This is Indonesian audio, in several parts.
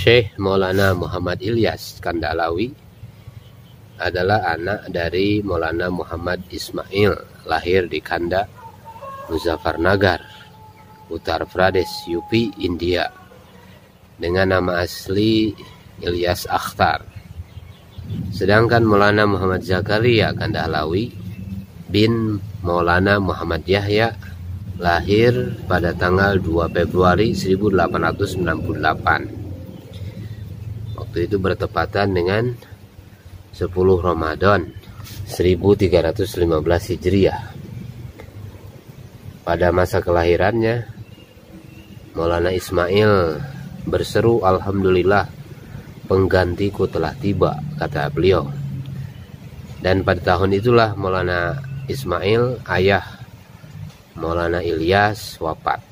Syekh Maulana Muhammad Ilyas Kandahalawi adalah anak dari Maulana Muhammad Ismail, lahir di Kanda, Muzaffarnagar, Uttar Pradesh, UP, India, dengan nama asli Ilyas Akhtar. Sedangkan Maulana Muhammad Zakaria Kandahalawi bin Maulana Muhammad Yahya lahir pada tanggal 2 Februari 1898. Waktu itu bertepatan dengan 10 Ramadan 1315 Hijriah. Pada masa kelahirannya, Maulana Ismail berseru, "Alhamdulillah, penggantiku telah tiba," kata beliau. Dan pada tahun itulah Maulana Ismail, ayah Maulana Ilyas, wafat.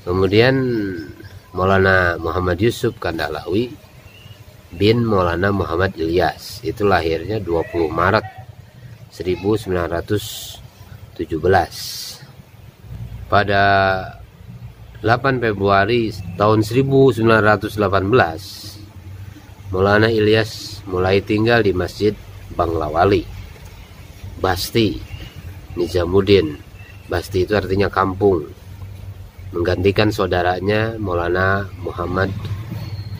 Kemudian Maulana Muhammad Yusuf Kandahalawi bin Maulana Muhammad Ilyas, itu lahirnya 20 Maret 1917. Pada 8 Februari tahun 1918, Maulana Ilyas mulai tinggal di Masjid Banglawali, Basti, Nizamuddin. Basti itu artinya kampung, menggantikan saudaranya Maulana Muhammad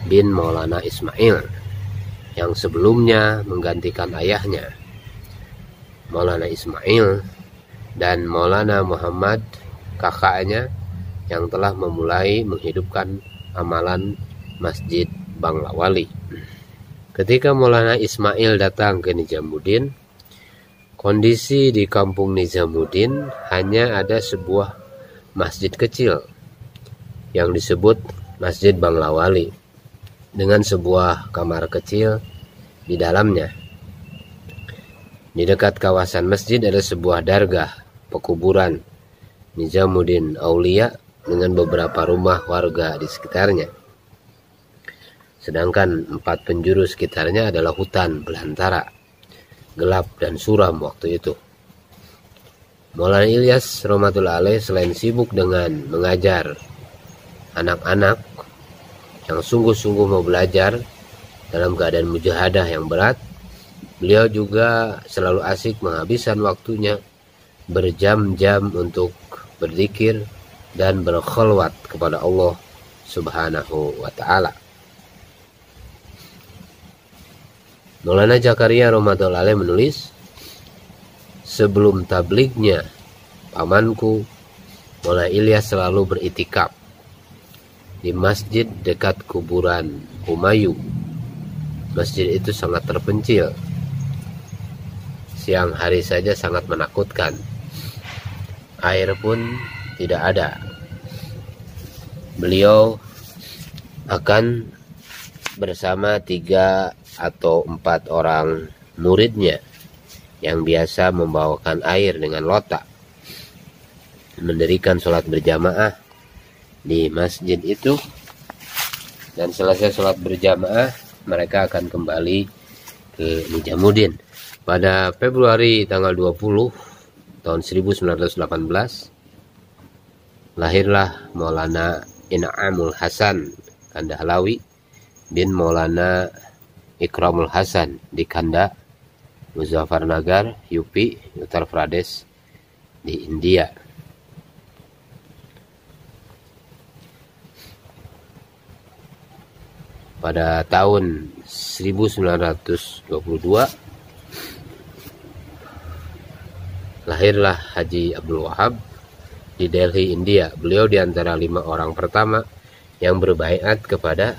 bin Maulana Ismail yang sebelumnya menggantikan ayahnya Maulana Ismail, dan Maulana Muhammad, kakaknya, yang telah memulai menghidupkan amalan Masjid Banglawali. Ketika Maulana Ismail datang ke Nizamuddin, kondisi di kampung Nizamuddin hanya ada sebuah masjid kecil yang disebut Masjid Banglawali dengan sebuah kamar kecil di dalamnya. Di dekat kawasan masjid ada sebuah dargah, pekuburan Nizamuddin Aulia dengan beberapa rumah warga di sekitarnya. Sedangkan 4 penjuru sekitarnya adalah hutan belantara, gelap dan suram waktu itu. Maulana Ilyas rahmatullah alaih selain sibuk dengan mengajar anak-anak yang sungguh-sungguh mau belajar dalam keadaan mujahadah yang berat, beliau juga selalu asik menghabiskan waktunya berjam-jam untuk berzikir dan berkhalwat kepada Allah Subhanahu wa ta'ala. Maulana Zakaria rahmatullah alaih menulis, "Sebelum tablignya, pamanku Maulana Ilyas selalu beritikaf di masjid dekat kuburan Humayu. Masjid itu sangat terpencil. Siang hari saja sangat menakutkan. Air pun tidak ada. Beliau akan bersama 3 atau 4 orang muridnya yang biasa membawakan air dengan lotak, mendirikan sholat berjamaah di masjid itu, dan selesai sholat berjamaah mereka akan kembali ke Nizamuddin. Pada Februari tanggal 20 tahun 1918 lahirlah Maulana In'amul Hasan Kandahalawi bin Maulana Ikramul Hasan di Kanda, Muzaffarnagar, UP, Uttar Pradesh, di India. Pada tahun 1922 lahirlah Haji Abdul Wahab di Delhi, India. Beliau di antara 5 orang pertama yang berbaiat kepada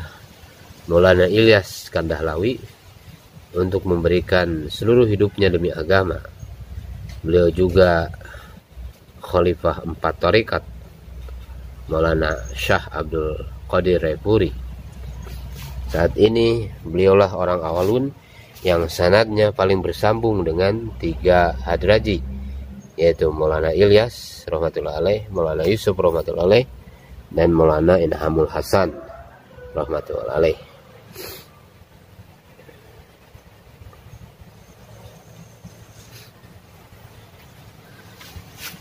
Maulana Ilyas Kandahalawi untuk memberikan seluruh hidupnya demi agama. Beliau juga Khalifah 4 Thariqat Maulana Syah Abdul Qadir Raipuri. Saat ini beliaulah orang awalun yang sanadnya paling bersambung dengan 3 hadraji, yaitu Maulana Ilyas rahmatullah alaih, Maulana Yusuf rahmatullah alaih, dan Maulana In'amul Hasan rahmatullah alaih.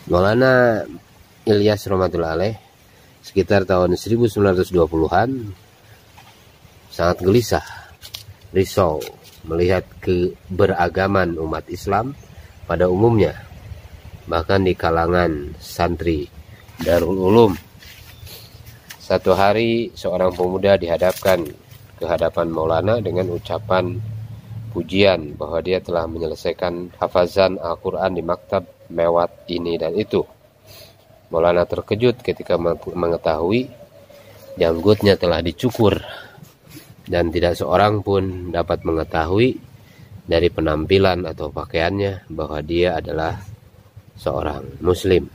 Maulana Ilyas rahmatullah alaih sekitar tahun 1920-an sangat gelisah, risau melihat keberagaman umat Islam pada umumnya, bahkan di kalangan santri Darul Ulum. Satu hari seorang pemuda dihadapkan ke hadapan Maulana dengan ucapan pujian bahwa dia telah menyelesaikan hafazan Al-Quran di maktab mewat ini dan itu. Maulana terkejut ketika mengetahui janggutnya telah dicukur dan tidak seorang pun dapat mengetahui dari penampilan atau pakaiannya bahwa dia adalah seorang muslim.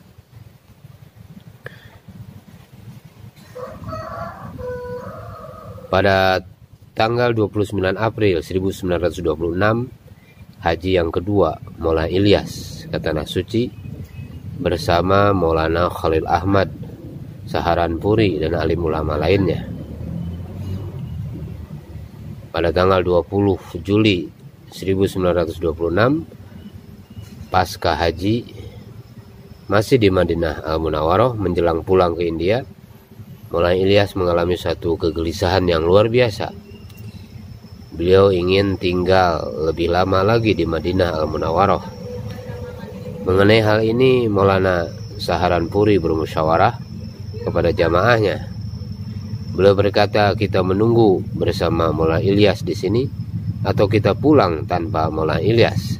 Pada tanggal 29 April 1926, haji yang kedua Maulana Ilyas ke Tanah Suci bersama Maulana Khalil Ahmad Saharanpuri dan alim ulama lainnya. Pada tanggal 20 Juli 1926, pasca haji, masih di Madinah Al-Munawwarah menjelang pulang ke India, Maulana Ilyas mengalami satu kegelisahan yang luar biasa. Beliau ingin tinggal lebih lama lagi di Madinah Al-Munawwarah. Mengenai hal ini, Maulana Saharanpuri bermusyawarah kepada jamaahnya. Beliau berkata, kita menunggu bersama Maulana Ilyas di sini atau kita pulang tanpa Maulana Ilyas.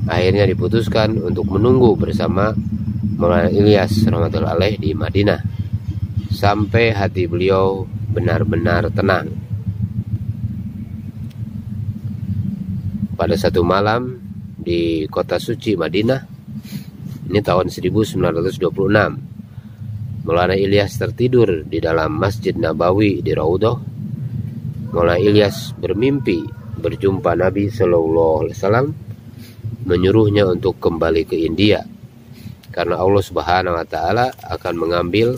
Akhirnya diputuskan untuk menunggu bersama Maulana Ilyas rahmatullahi alaih di Madinah sampai hati beliau benar-benar tenang. Pada satu malam di kota suci Madinah, ini tahun 1926, Maulana Ilyas tertidur di dalam Masjid Nabawi di Raudhah. Maulana Ilyas bermimpi berjumpa Nabi Sallallahu Alaihi Wasallam, menyuruhnya untuk kembali ke India karena Allah Subhanahu Wa Taala akan mengambil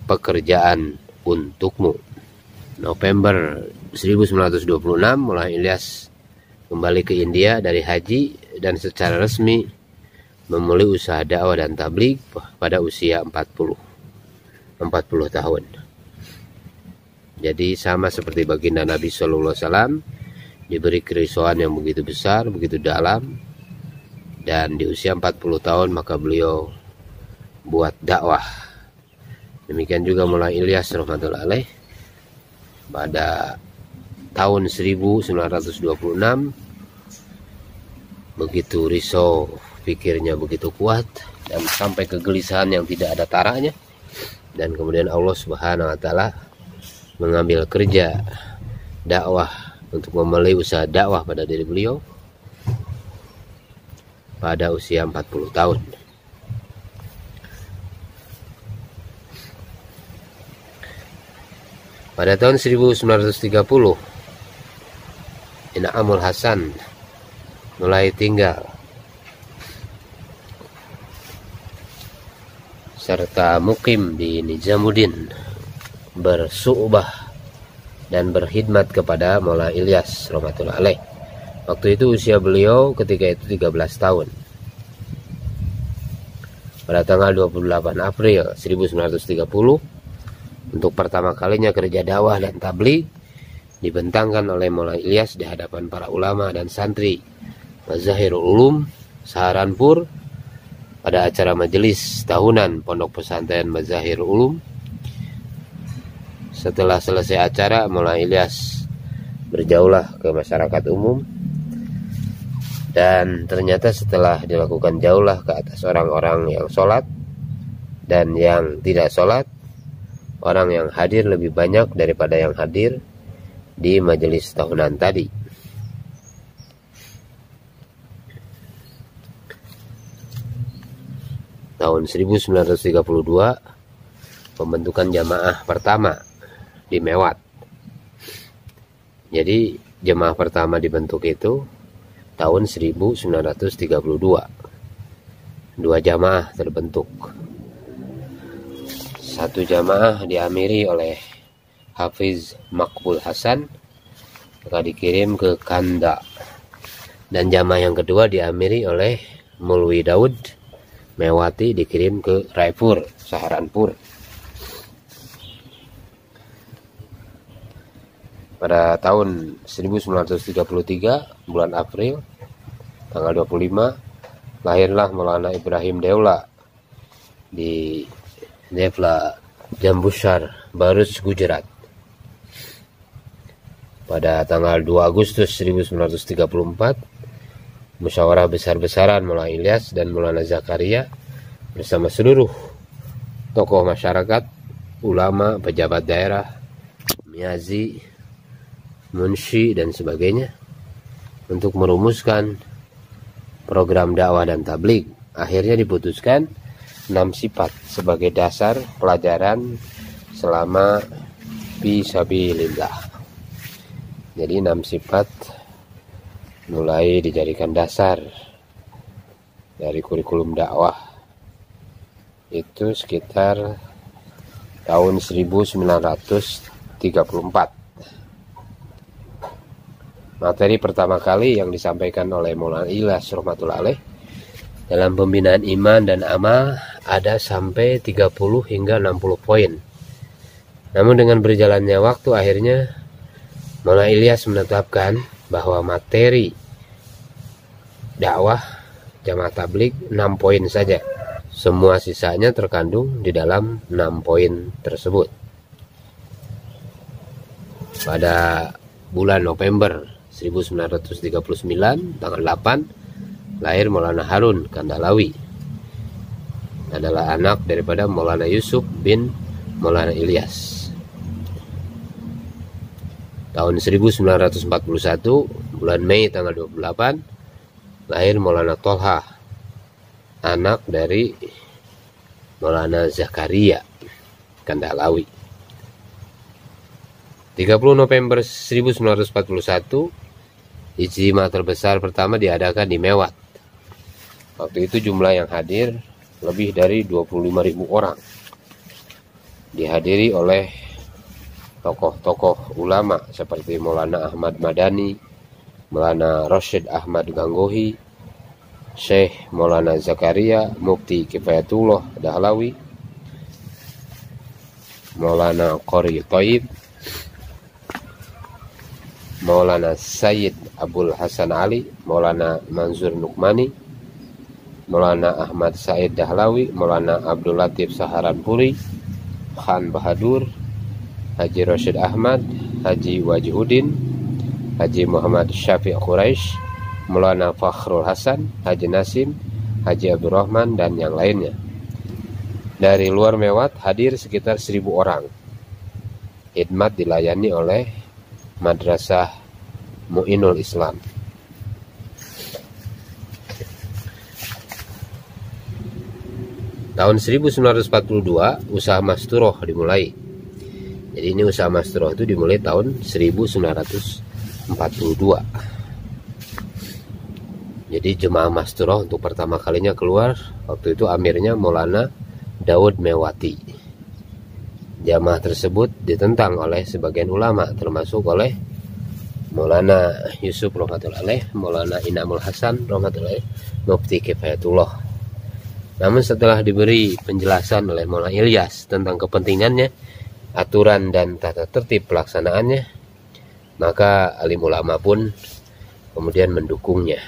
pekerjaan untukmu. November 1926, Maulana Ilyas kembali ke India dari haji dan secara resmi memulai usaha dakwah dan tabligh pada usia 40 tahun. Jadi sama seperti baginda Nabi Sallallahu Alaihi Wasallam, diberi kerisauan yang begitu besar, begitu dalam, dan di usia 40 tahun maka beliau buat dakwah. Demikian juga Maulana Ilyas rahmatullahi alaih pada tahun 1926 begitu risau, pikirnya begitu kuat dan sampai kegelisahan yang tidak ada taranya, dan kemudian Allah Subhanahu Wa Taala mengambil kerja dakwah untuk memulai usaha dakwah pada diri beliau pada usia 40 tahun. Pada tahun 1930, In'amul Hasan mulai tinggal serta mukim di Nizamuddin, bersu'bah dan berkhidmat kepada Maulana Ilyas rahmatullahi alaih. Waktu itu usia beliau ketika itu 13 tahun. Pada tanggal 28 April 1930, untuk pertama kalinya kerja dakwah dan tabligh dibentangkan oleh Maulana Ilyas di hadapan para ulama dan santri Mazahirul Ulum Saharanpur pada acara majelis tahunan Pondok Pesantren Mazahirul Ulum. Setelah selesai acara, Maulana Ilyas berjaulah ke masyarakat umum, dan ternyata setelah dilakukan jaulah ke atas orang-orang yang sholat dan yang tidak sholat, orang yang hadir lebih banyak daripada yang hadir di majelis tahunan tadi. Tahun 1932, pembentukan jamaah pertama di Mewat. Jadi jamaah pertama dibentuk itu tahun 1932. Dua jamaah terbentuk. Satu jamaah diamiri oleh Hafiz Maqbul Hasan, maka dikirim ke Kanda, dan jamaah yang kedua diamiri oleh Mulwi Daud Mewati, dikirim ke Raipur, Saharanpur. Pada tahun 1933 bulan April tanggal 25 lahirlah Maulana Ibrahim Deula di Devla Jambusar, Bharuch, Gujarat. Pada tanggal 2 Agustus 1934 musyawarah besar-besaran Maulana Ilyas dan Maulana Zakaria bersama seluruh tokoh masyarakat, ulama, pejabat daerah, miazi, munshi dan sebagainya untuk merumuskan program dakwah dan tabligh. Akhirnya diputuskan 6 sifat sebagai dasar pelajaran selama fisabilillah. Jadi 6 sifat mulai dijadikan dasar dari kurikulum dakwah itu sekitar tahun 1934. Materi pertama kali yang disampaikan oleh Maulana Ilyas rahmatullah alaih dalam pembinaan iman dan amal ada sampai 30 hingga 60 poin. Namun dengan berjalannya waktu akhirnya Maulana Ilyas menetapkan bahwa materi dakwah jamaah tabligh 6 poin saja. Semua sisanya terkandung di dalam 6 poin tersebut. Pada bulan November 1939 tanggal 8 lahir Maulana Harun Kandhlawi, adalah anak daripada Maulana Yusuf bin Maulana Ilyas. Tahun 1941 bulan Mei tanggal 28 lahir Maulana Tolha, anak dari Maulana Zakaria Kandhlawi. 30 November 1941 ijtima terbesar pertama diadakan di Mewat. Waktu itu jumlah yang hadir lebih dari 25.000 orang. Dihadiri oleh tokoh-tokoh ulama seperti Maulana Ahmad Madani, Maulana Rashid Ahmad Gangohi, Syekh Maulana Zakaria, Mufti Kifayatullah Dahlawi, Maulana Qori Thayyib, Maulana Sayyid Abdul Hasan Ali, Maulana Manzur Nukmani, Maulana Ahmad Said Dahlawi, Maulana Abdul Latif Saharanpuri, Khan Bahadur, Haji Rashid Ahmad, Haji Wajihuddin, Haji Muhammad Syafiq Quraisy, Maulana Fakhrul Hasan, Haji Nasim, Haji Abdurrahman dan yang lainnya. Dari luar Mewat hadir sekitar 1.000 orang. Khidmat dilayani oleh Madrasah Mu'inul Islam. Tahun 1942 usaha Masturoh dimulai. Jadi ini usaha Masturoh itu dimulai tahun 1942. Jadi jemaah Masturoh untuk pertama kalinya keluar waktu itu amirnya Maulana Daud Mewati. Jamaah tersebut ditentang oleh sebagian ulama termasuk oleh Maulana Yusuf rahmatullah alaih, Maulana Inamul Hasan rahmatullah alaih, Mufti Kifayatullah. Namun setelah diberi penjelasan oleh Maulana Ilyas tentang kepentingannya, aturan dan tata tertib pelaksanaannya, maka alim ulama pun kemudian mendukungnya.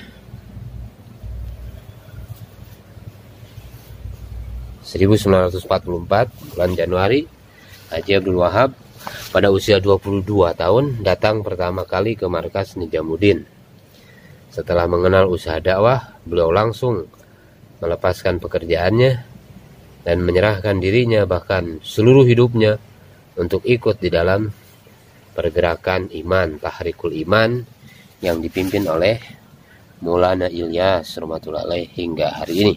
1944 bulan Januari, Haji Abdul Wahab pada usia 22 tahun datang pertama kali ke markas Nijamuddin. Setelah mengenal usaha dakwah, beliau langsung melepaskan pekerjaannya dan menyerahkan dirinya bahkan seluruh hidupnya untuk ikut di dalam pergerakan iman, Tahrikul Iman yang dipimpin oleh Maulana Ilyas rahmatullah alaih hingga hari ini.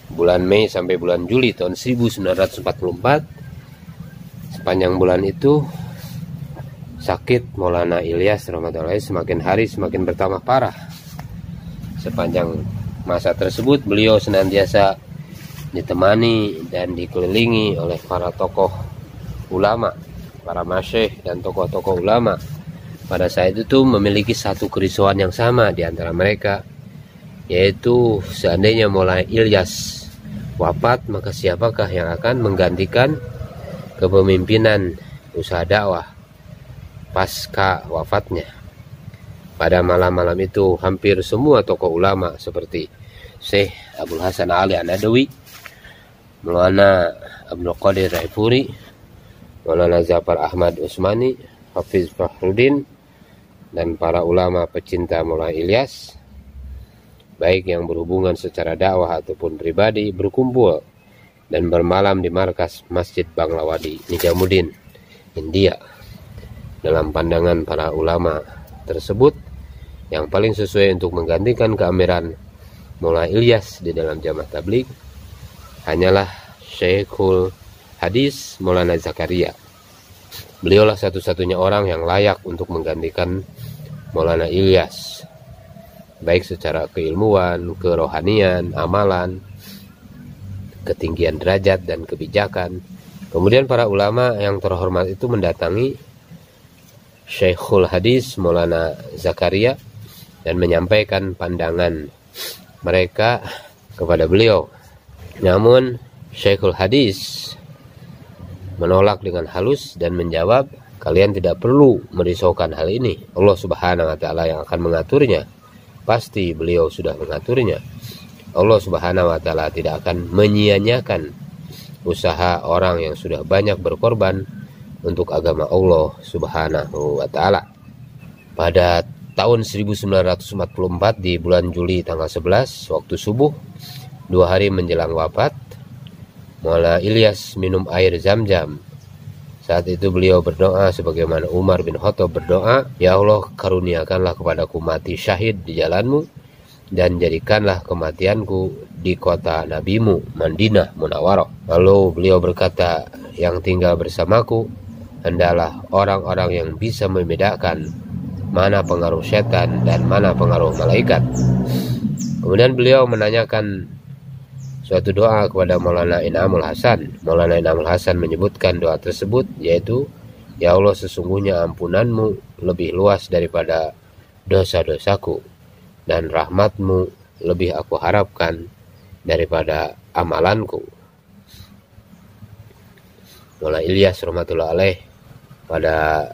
Bulan Mei sampai bulan Juli tahun 1944, sepanjang bulan itu sakit Maulana Ilyas rahmatullah semakin hari semakin bertambah parah. Sepanjang masa tersebut beliau senantiasa ditemani dan dikelilingi oleh para tokoh ulama, para masyayikh dan tokoh-tokoh ulama. Pada saat itu memiliki satu kerisauan yang sama di antara mereka, yaitu seandainya Maulana Ilyas wafat, maka siapakah yang akan menggantikan kepemimpinan usaha dakwah pasca wafatnya. Pada malam-malam itu hampir semua tokoh ulama seperti Syekh Abdul Hasan Ali An-Nadawi, Maulana Abdul Qadir Raifuri, Maulana Zafar Ahmad Usmani, Hafiz Fakhruddin, dan para ulama pecinta Maulana Ilyas, baik yang berhubungan secara dakwah ataupun pribadi, berkumpul dan bermalam di markas Masjid Banglawadi, Nijamuddin, India. Dalam pandangan para ulama tersebut, yang paling sesuai untuk menggantikan keamiran Maulana Ilyas di dalam jamaah tabligh hanyalah Syekhul Hadis Maulana Zakaria. Beliaulah satu-satunya orang yang layak untuk menggantikan Maulana Ilyas, baik secara keilmuan, kerohanian, amalan, ketinggian derajat dan kebijakan. Kemudian para ulama yang terhormat itu mendatangi Syekhul Hadis Maulana Zakaria dan menyampaikan pandangan mereka kepada beliau. Namun Syekhul Hadis menolak dengan halus dan menjawab, kalian tidak perlu merisaukan hal ini. Allah Subhanahu wa Ta'ala yang akan mengaturnya. Pasti beliau sudah mengaturnya. Allah Subhanahu wa Ta'ala tidak akan menyia-nyiakan usaha orang yang sudah banyak berkorban untuk agama Allah Subhanahu wa Ta'ala. Pada tahun 1944 di bulan Juli tanggal 11 waktu subuh, 2 hari menjelang wafat, Maulana Ilyas minum air Zam-Zam. Saat itu beliau berdoa sebagaimana Umar bin Khattab berdoa, ya Allah, karuniakanlah kepadaku mati syahid di jalanmu, dan jadikanlah kematianku di kota Nabimu, Madinah Munawwarah. Lalu beliau berkata, yang tinggal bersamaku hendaklah orang-orang yang bisa membedakan mana pengaruh setan dan mana pengaruh malaikat. Kemudian beliau menanyakan suatu doa kepada Maulana Inamul Hasan. Maulana Inamul Hasan menyebutkan doa tersebut, yaitu, ya Allah, sesungguhnya ampunanmu lebih luas daripada dosa-dosaku, dan rahmatmu lebih aku harapkan daripada amalanku. Maulana Ilyas rahmatullah alaih pada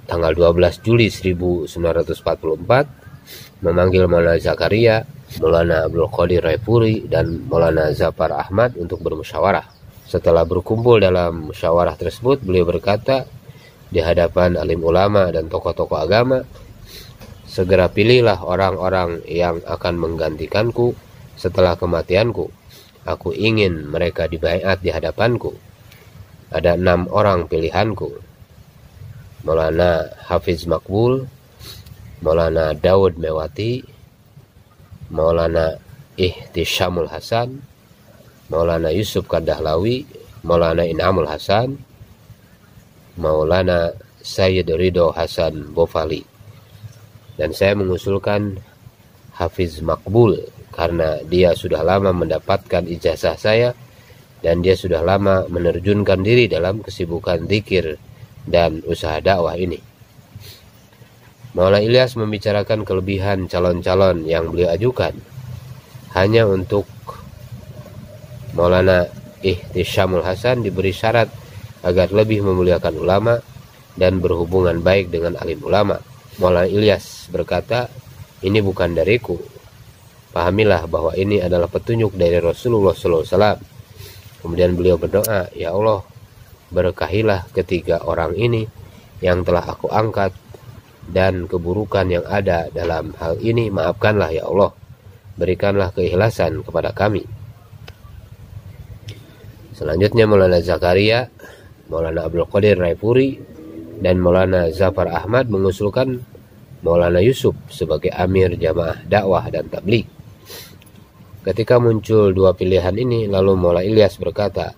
tanggal 12 Juli 1944 memanggil Maulana Zakaria, Maulana Abdul Qadir Raifuri, dan Maulana Zafar Ahmad untuk bermusyawarah. Setelah berkumpul dalam musyawarah tersebut, beliau berkata di hadapan alim ulama dan tokoh-tokoh agama, segera pilihlah orang-orang yang akan menggantikanku setelah kematianku. Aku ingin mereka dibaiat di hadapanku. Ada 6 orang pilihanku: Maulana Hafiz Makbul, Maulana Daud Mewati, Maulana Ihtisyamul Hasan, Maulana Yusuf Kandahlawi, Maulana Inamul Hasan, Maulana Sayyid Ridho Hasan Bofali. Dan saya mengusulkan Hafiz Makbul karena dia sudah lama mendapatkan ijazah saya dan dia sudah lama menerjunkan diri dalam kesibukan zikir dan usaha dakwah ini. Maulana Ilyas membicarakan kelebihan calon-calon yang beliau ajukan. Hanya untuk Maulana Ihtisyamul Hasan diberi syarat agar lebih memuliakan ulama dan berhubungan baik dengan alim ulama. Maulana Ilyas berkata, ini bukan dariku. Pahamilah bahwa ini adalah petunjuk dari Rasulullah SAW. Kemudian beliau berdoa, ya Allah, berkahilah ketiga orang ini yang telah aku angkat, dan keburukan yang ada dalam hal ini maafkanlah ya Allah. Berikanlah keikhlasan kepada kami. Selanjutnya Maulana Zakaria, Maulana Abdul Qadir Raifuri, dan Maulana Zafar Ahmad mengusulkan Maulana Yusuf sebagai amir jamaah dakwah dan tabligh. Ketika muncul 2 pilihan ini, lalu Maulana Ilyas berkata,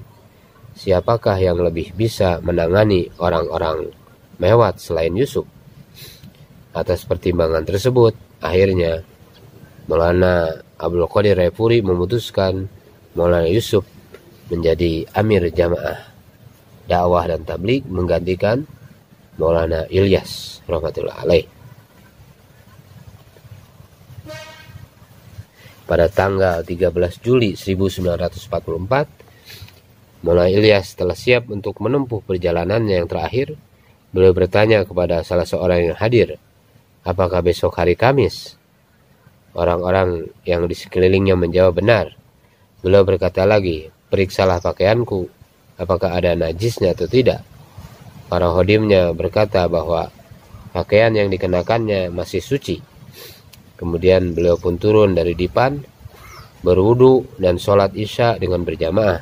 siapakah yang lebih bisa menangani orang-orang mewat selain Yusuf? Atas pertimbangan tersebut, akhirnya Maulana Abdul Qadir Raifuri memutuskan Maulana Yusuf menjadi amir jamaah dakwah dan tabligh menggantikan Maulana Ilyas rahmatullah alaih. pada tanggal 13 Juli 1944, Maulana Ilyas telah siap untuk menempuh perjalanannya yang terakhir. Beliau bertanya kepada salah seorang yang hadir, apakah besok hari Kamis? Orang-orang yang di sekelilingnya menjawab benar. Beliau berkata lagi, periksalah pakaianku, apakah ada najisnya atau tidak. Para hodimnya berkata bahwa pakaian yang dikenakannya masih suci. Kemudian beliau pun turun dari dipan, berwudu dan sholat isya dengan berjamaah.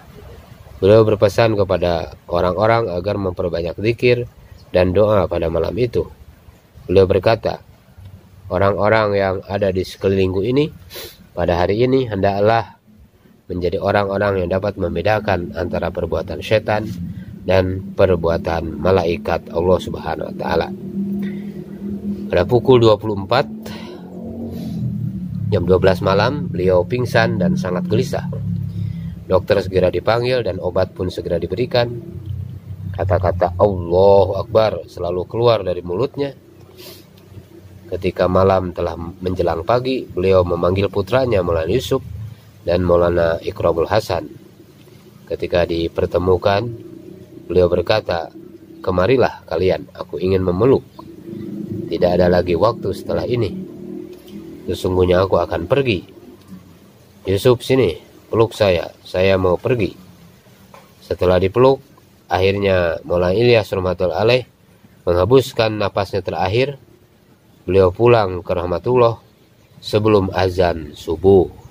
Beliau berpesan kepada orang-orang agar memperbanyak zikir dan doa pada malam itu. Beliau berkata, orang-orang yang ada di sekelilingku ini pada hari ini hendaklah menjadi orang-orang yang dapat membedakan antara perbuatan setan dan perbuatan malaikat Allah Subhanahu wa taala. Pada pukul 24 jam 12 malam, beliau pingsan dan sangat gelisah. Dokter segera dipanggil dan obat pun segera diberikan. Kata-kata Allahu Akbar selalu keluar dari mulutnya. Ketika malam telah menjelang pagi, beliau memanggil putranya Maulana Yusuf dan Maulana Iqrabul Hasan. Ketika dipertemukan, beliau berkata, kemarilah kalian, aku ingin memeluk. Tidak ada lagi waktu setelah ini. Sesungguhnya aku akan pergi. Yusuf, sini, peluk saya mau pergi. Setelah dipeluk, akhirnya Maulana Ilyas rahmatullahi alaih menghembuskan napasnya terakhir. Beliau pulang ke rahmatullah sebelum azan subuh.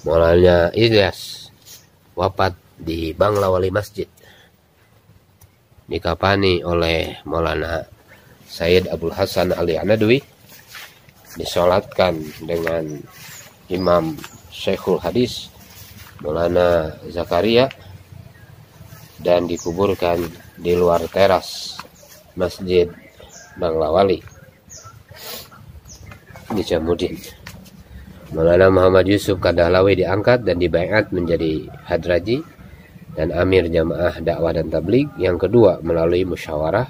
Maulana Ilyas wafat di Bangla Wali Masjid, dikafani oleh Maulana Sayyid Abdul Hasan Ali An-Nadwi, disolatkan dengan Imam Syekhul Hadis Maulana Zakaria, dan dikuburkan di luar teras Masjid Bangla Wali di Jamudin. Maulana Muhammad Yusuf Kadahlawi diangkat dan dibaiat menjadi hadraji dan amir jamaah dakwah dan tabligh yang kedua melalui musyawarah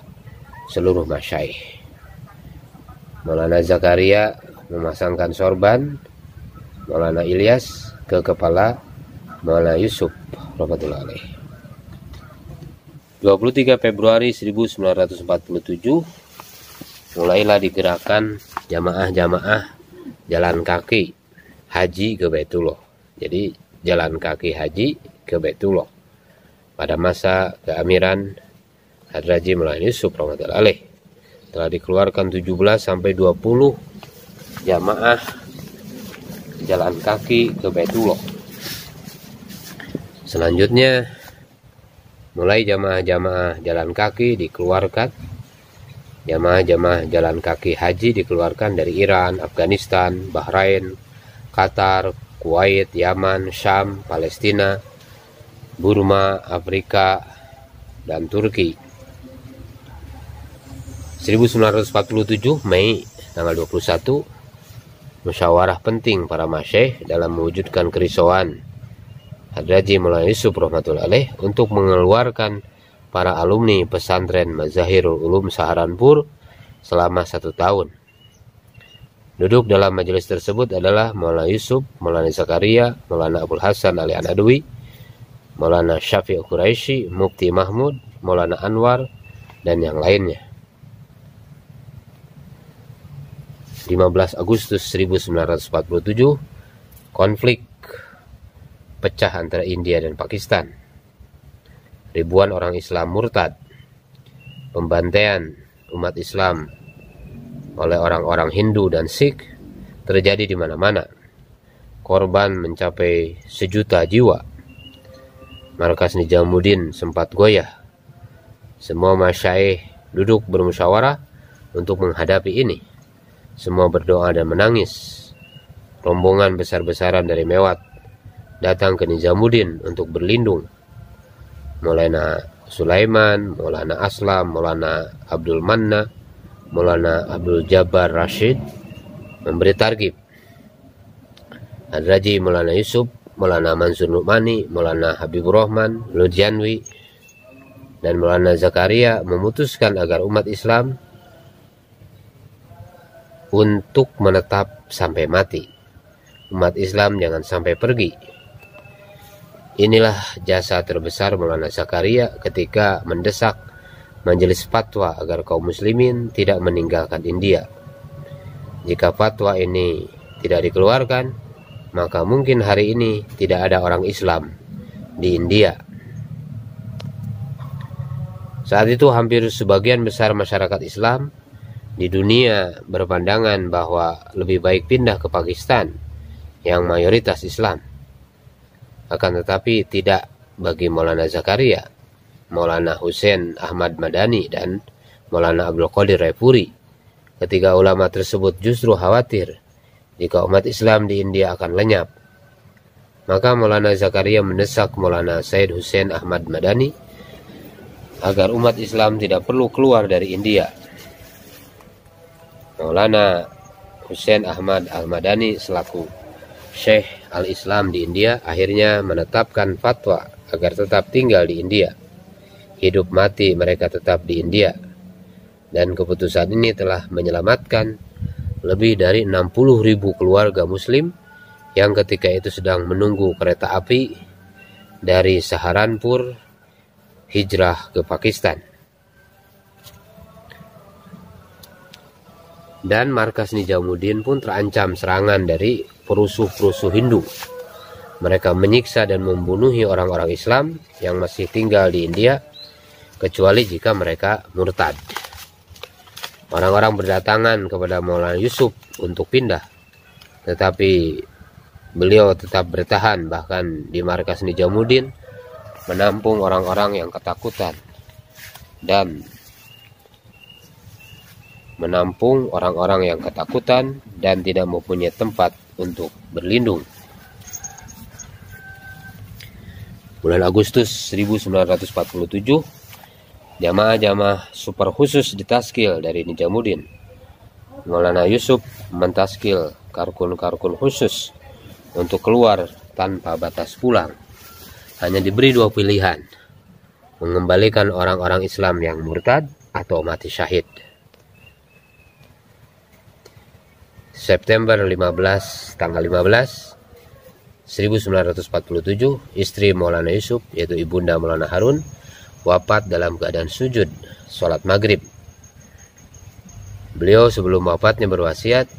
seluruh masyaikh. Maulana Zakaria memasangkan sorban Maulana Ilyas ke kepala Maulana Yusuf rahmatullahi alaih. 23 Februari 1947 mulailah digerakkan jamaah-jamaah jalan kaki haji ke Baitullah. Jadi jalan kaki haji ke Baitullah pada masa keamiran Hadraji Maulana Yusuf rahmatullahi alaih. Telah dikeluarkan 17 sampai 20 jamaah jalan kaki ke Baitullah. Selanjutnya mulai jamaah-jamaah jalan kaki dikeluarkan. Jamaah-jamaah jalan kaki haji dikeluarkan dari Iran, Afghanistan, Bahrain, Qatar, Kuwait, Yaman, Syam, Palestina, Burma, Afrika, dan Turki. 1947 Mei tanggal 21, musyawarah penting para masyaikh dalam mewujudkan kerisauan Hadraji Maulana Yusuf rahmatullahi alaih untuk mengeluarkan para alumni pesantren Mazahirul Ulum Saharanpur selama 1 tahun. Duduk dalam majelis tersebut adalah Maulana Yusuf, Maulana Zakaria, Maulana Abdul Hasan Ali An-Nadwi, Maulana Syafiq Quraisy, Mufti Mahmud, Maulana Anwar, dan yang lainnya. 15 Agustus 1947, konflik pecah antara India dan Pakistan. Ribuan orang Islam murtad. Pembantaian umat Islam oleh orang-orang Hindu dan Sikh terjadi di mana-mana. Korban mencapai 1 juta jiwa. Markas Nizamuddin sempat goyah. Semua masyaikh duduk bermusyawarah untuk menghadapi ini. Semua berdoa dan menangis. Rombongan besar-besaran dari Mewat datang ke Nizamuddin untuk berlindung. Maulana Sulaiman, Maulana Aslam, Maulana Abdul Manna, Maulana Abdul Jabbar Rashid memberi targhib. Hadraji Maulana Yusuf Maulana Mansur Nu'mani, Maulana Habibur Rahman, Ludjanwi, dan Maulana Zakaria memutuskan agar umat Islam untuk menetap sampai mati. Umat Islam jangan sampai pergi. Inilah jasa terbesar Maulana Zakaria ketika mendesak majelis fatwa agar kaum muslimin tidak meninggalkan India. Jika fatwa ini tidak dikeluarkan, maka mungkin hari ini tidak ada orang Islam di India. Saat itu hampir sebagian besar masyarakat Islam di dunia berpandangan bahwa lebih baik pindah ke Pakistan yang mayoritas Islam. Akan tetapi tidak bagi Maulana Zakaria, Maulana Hussein Ahmad Madani, dan Maulana Abdul Qadir Raipuri. Ketiga ulama tersebut justru khawatir jika umat Islam di India akan lenyap. Maka Maulana Zakaria mendesak Maulana Said Hussein Ahmad Madani agar umat Islam tidak perlu keluar dari India. Maulana Hussein Ahmad Al-Madani selaku Syekh Al-Islam di India akhirnya menetapkan fatwa agar tetap tinggal di India. Hidup mati mereka tetap di India. Dan keputusan ini telah menyelamatkan lebih dari 60.000 keluarga muslim yang ketika itu sedang menunggu kereta api dari Saharanpur hijrah ke Pakistan. Dan markas Nijamuddin pun terancam serangan dari perusuh-perusuh Hindu. Mereka menyiksa dan membunuhi orang-orang Islam yang masih tinggal di India, kecuali jika mereka murtad. Orang-orang berdatangan kepada Maulana Yusuf untuk pindah, tetapi beliau tetap bertahan, bahkan di markas Nijamuddin menampung orang-orang yang ketakutan dan tidak mempunyai tempat untuk berlindung. Bulan Agustus 1947, jamaah-jamaah super khusus ditaskil dari Nijamuddin. Maulana Yusuf mentaskil karkun-karkun khusus untuk keluar tanpa batas pulang. Hanya diberi 2 pilihan, mengembalikan orang-orang Islam yang murtad atau mati syahid. September 15, tanggal 15, 1947, istri Maulana Yusuf, yaitu ibunda Maulana Harun, wafat dalam keadaan sujud sholat maghrib. Beliau sebelum wafatnya berwasiat,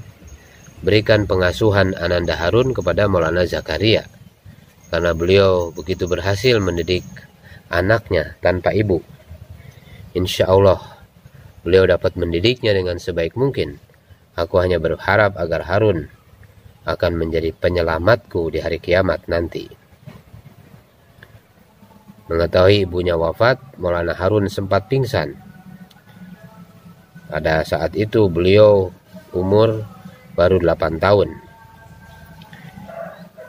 berikan pengasuhan Ananda Harun kepada Maulana Zakaria, karena beliau begitu berhasil mendidik anaknya tanpa ibu. Insya Allah beliau dapat mendidiknya dengan sebaik mungkin. Aku hanya berharap agar Harun akan menjadi penyelamatku di hari kiamat nanti. Mengetahui ibunya wafat, Maulana Harun sempat pingsan. Pada saat itu beliau umur baru 8 tahun.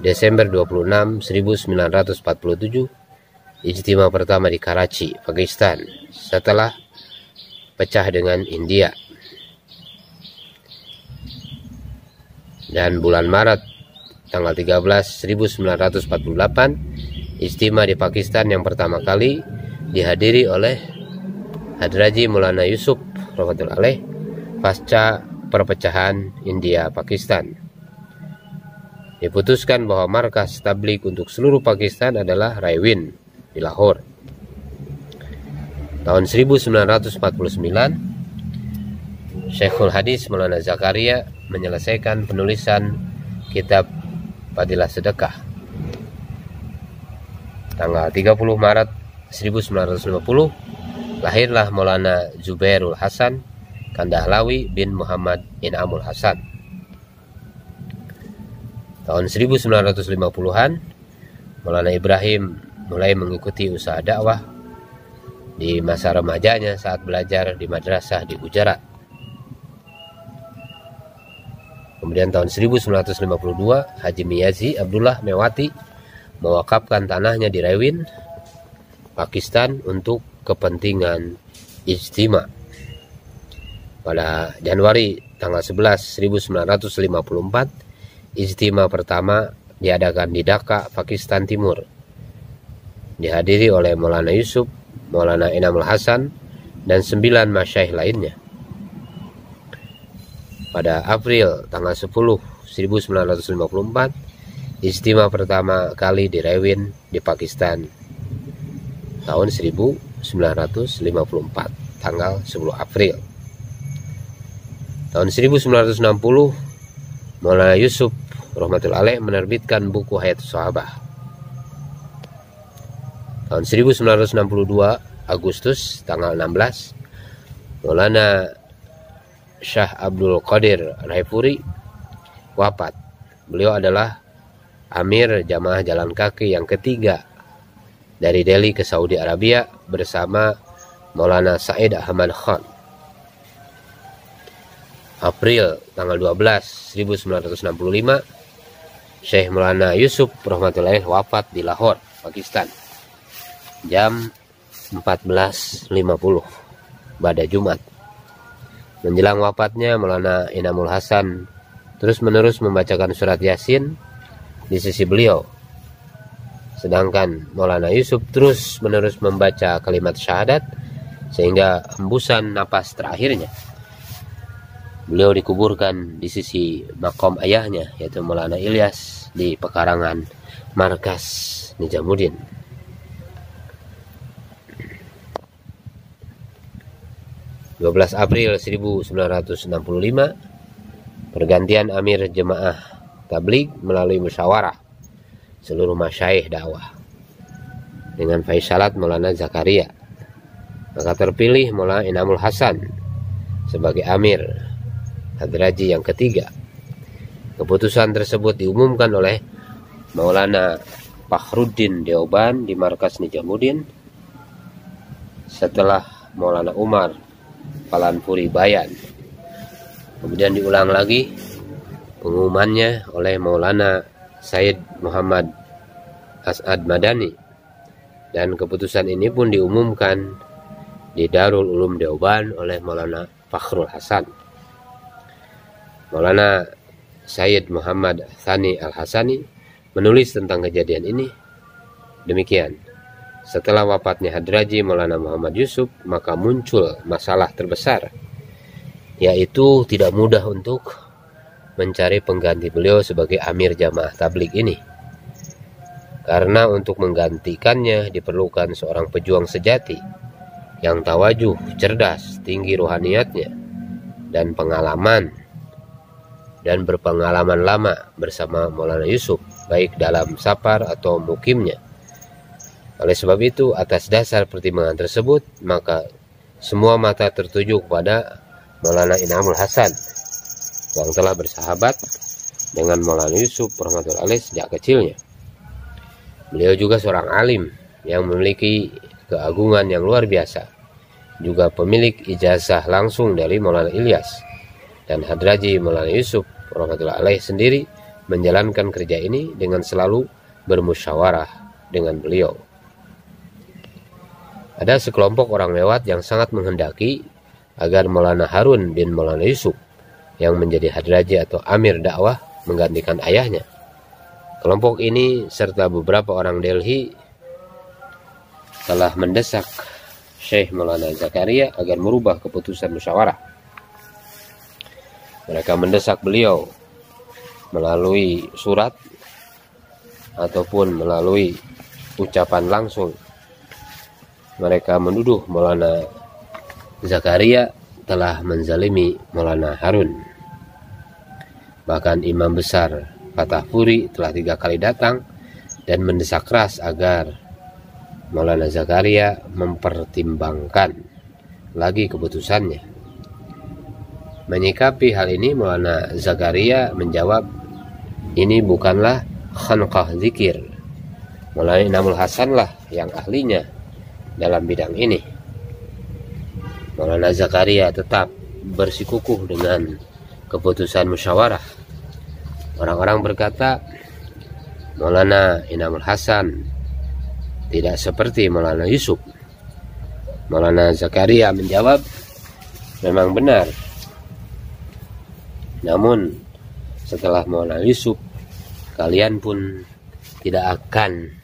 Desember 26, 1947, ijtima pertama di Karachi, Pakistan, setelah pecah dengan India. Dan bulan Maret tanggal 13, 1948, ijtima di Pakistan yang pertama kali dihadiri oleh Hadraji Maulana Yusuf rahmatullahi alaih pasca perpecahan India-Pakistan. Diputuskan bahwa markas tabligh untuk seluruh Pakistan adalah Raiwind di Lahore. Tahun 1949, Syekhul Hadis Maulana Zakaria menyelesaikan penulisan kitab Fadilah Sedekah. Tanggal 30 Maret 1950, lahirlah Maulana Zubairul Hasan Kandahlawi bin Muhammad In'amul Hasan. Tahun 1950-an, Maulana Ibrahim mulai mengikuti usaha dakwah di masa remajanya saat belajar di madrasah di Gujarat. Kemudian tahun 1952, Haji Miyazi Abdullah Mewati mewakafkan tanahnya di Raiwind, Pakistan untuk kepentingan ijtima. Pada Januari tanggal 11, 1954, ijtima pertama diadakan di Dhaka, Pakistan Timur. Dihadiri oleh Maulana Yusuf, Maulana Inamul Hasan, dan 9 masyaikh lainnya. Pada April tanggal 10, 1954, istimewa pertama kali direwin di Pakistan tahun 1954, tanggal 10 April. Tahun 1960, Maulana Yusuf rahmatullahi alaih menerbitkan buku Hayatus Sahabah. Tahun 1962 Agustus tanggal 16, Maulana Syah Abdul Qadir Raifuri wafat. Beliau adalah Amir Jamaah Jalan Kaki yang ketiga dari Delhi ke Saudi Arabia bersama Maulana Said Ahmad Khan. April tanggal 12 1965, Syekh Maulana Yusuf rahmatullahi wafat di Lahore, Pakistan, jam 14.50 pada Jumat. Menjelang wafatnya, Maulana Inamul Hasan terus-menerus membacakan surat Yasin di sisi beliau, sedangkan Maulana Yusuf terus-menerus membaca kalimat syahadat sehingga hembusan napas terakhirnya. Beliau dikuburkan di sisi makom ayahnya, yaitu Maulana Ilyas, di pekarangan Markas Nijamuddin. 12 April 1965, pergantian Amir Jemaah Tabligh melalui musyawarah seluruh masyaikh dakwah dengan Faisalat Maulana Zakaria. Maka terpilih Maulana Inamul Hasan sebagai Amir Hadraji yang ketiga. Keputusan tersebut diumumkan oleh Maulana Fakhruddin Deoban di Markas Nijamuddin setelah Maulana Umar Palanpuri Bayan. Kemudian diulang lagi pengumumannya oleh Maulana Said Muhammad As'ad Madani, dan keputusan ini pun diumumkan di Darul Ulum Deoban oleh Maulana Fakhrul Hasan. Maulana Sayyid Muhammad Thani Al-Hasani menulis tentang kejadian ini demikian: setelah wafatnya Hadraji Maulana Muhammad Yusuf, maka muncul masalah terbesar, yaitu tidak mudah untuk mencari pengganti beliau sebagai Amir Jamaah Tabligh ini. Karena untuk menggantikannya diperlukan seorang pejuang sejati yang tawajuh, cerdas, tinggi rohaniyatnya, dan berpengalaman lama bersama Maulana Yusuf, baik dalam safar atau mukimnya. Oleh sebab itu, atas dasar pertimbangan tersebut, maka semua mata tertuju kepada Maulana Inamul Hasan yang telah bersahabat dengan Maulana Yusuf rahmatullahi alaih sejak kecilnya. Beliau juga seorang alim yang memiliki keagungan yang luar biasa, juga pemilik ijazah langsung dari Maulana Ilyas, dan Hadraji Maulana Yusuf rahmatullahi alaih sendiri menjalankan kerja ini dengan selalu bermusyawarah dengan beliau. Ada sekelompok orang lewat yang sangat menghendaki agar Maulana Harun bin Maulana Yusuf yang menjadi Hadraji atau Amir dakwah menggantikan ayahnya. Kelompok ini serta beberapa orang Delhi telah mendesak Syekh Maulana Zakaria agar merubah keputusan musyawarah. Mereka mendesak beliau melalui surat ataupun melalui ucapan langsung. Mereka menuduh Maulana Zakaria telah menzalimi Maulana Harun. Bahkan Imam Besar Fatahpuri telah 3 kali datang dan mendesak keras agar Maulana Zakaria mempertimbangkan lagi keputusannya. Menyikapi hal ini, Maulana Zakaria menjawab, ini bukanlah khanqah zikir. Maulana Inamul Hasan lah yang ahlinya dalam bidang ini. Maulana Zakaria tetap bersikukuh dengan keputusan musyawarah. Orang-orang berkata, Maulana Inamul Hasan tidak seperti Maulana Yusuf. Maulana Zakaria menjawab, memang benar. Namun setelah Maulana Yusuf kalian pun tidak akan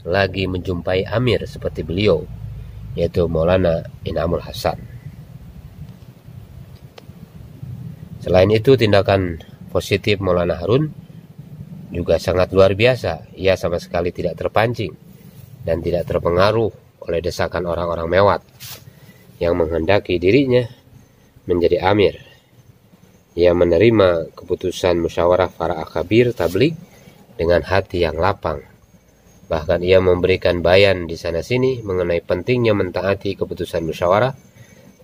lagi menjumpai amir seperti beliau, yaitu Maulana Inamul Hasan. Selain itu, tindakan positif Maulana Harun juga sangat luar biasa. Ia sama sekali tidak terpancing dan tidak terpengaruh oleh desakan orang-orang mewat yang menghendaki dirinya menjadi amir. Ia menerima keputusan musyawarah para akabir tabligh dengan hati yang lapang. Bahkan ia memberikan bayan di sana-sini mengenai pentingnya mentaati keputusan musyawarah,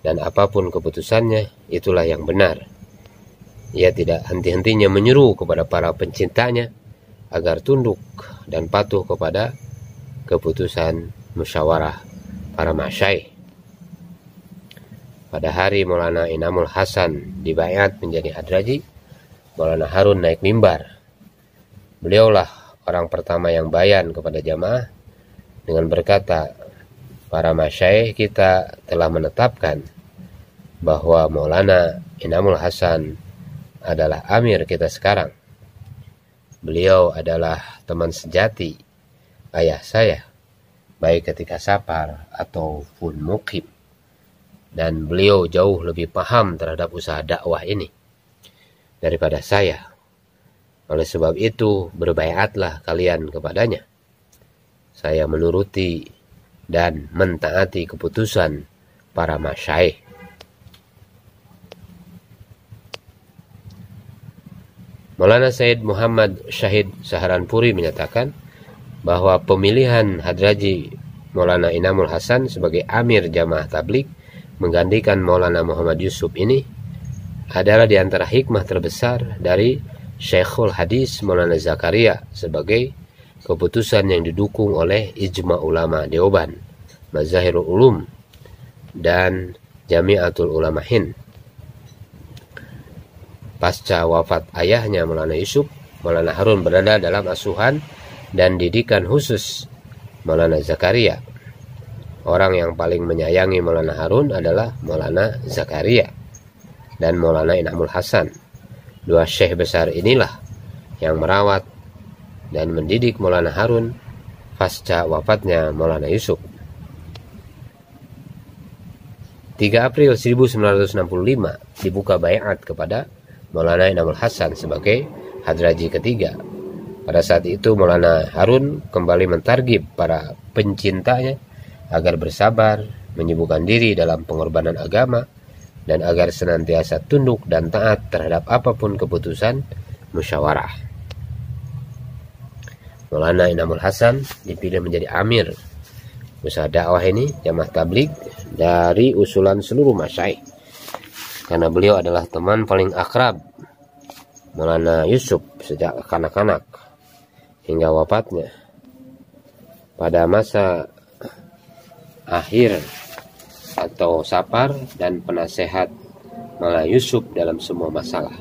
dan apapun keputusannya, itulah yang benar. Ia tidak henti-hentinya menyeru kepada para pencintanya agar tunduk dan patuh kepada keputusan musyawarah para masyayikh. Pada hari Maulana Inamul Hasan dibaiat menjadi hadraji, Maulana Harun naik mimbar. Beliaulah orang pertama yang bayan kepada jamaah dengan berkata, para masyayikh kita telah menetapkan bahwa Maulana Inamul Hasan adalah amir kita sekarang. Beliau adalah teman sejati ayah saya, baik ketika safar ataupun mukim. Dan beliau jauh lebih paham terhadap usaha dakwah ini daripada saya. Oleh sebab itu, berbaiatlah kalian kepadanya. Saya menuruti dan mentaati keputusan para masyayikh. Maulana Sayyid Muhammad Syahid Saharanpuri menyatakan bahwa pemilihan hadraji Maulana Inamul Hasan sebagai amir jamaah tabligh menggantikan Maulana Muhammad Yusuf ini adalah di antara hikmah terbesar dari Syekhul Hadis Maulana Zakaria sebagai keputusan yang didukung oleh ijma ulama Deoban, Mazahirul Ulum, dan Jami'atul Ulama Hind. Pasca wafat ayahnya Maulana Yusuf, Maulana Harun berada dalam asuhan dan didikan khusus Maulana Zakaria. Orang yang paling menyayangi Maulana Harun adalah Maulana Zakaria dan Maulana Inamul Hasan. Dua syekh besar inilah yang merawat dan mendidik Maulana Harun pasca wafatnya Maulana Yusuf. 3 April 1965 dibuka baiat kepada Maulana Inamul Hasan sebagai hadraji ketiga. Pada saat itu Maulana Harun kembali mentargib para pencintanya agar bersabar, menyibukkan diri dalam pengorbanan agama, dan agar senantiasa tunduk dan taat terhadap apapun keputusan musyawarah. Maulana Inamul Hasan dipilih menjadi amir usaha dakwah ini jamaah tabligh dari usulan seluruh masyayikh, karena beliau adalah teman paling akrab Maulana Yusuf sejak kanak-kanak hingga wafatnya. Pada masa akhir atau safar dan penasehat Maulana Yusuf dalam semua masalah.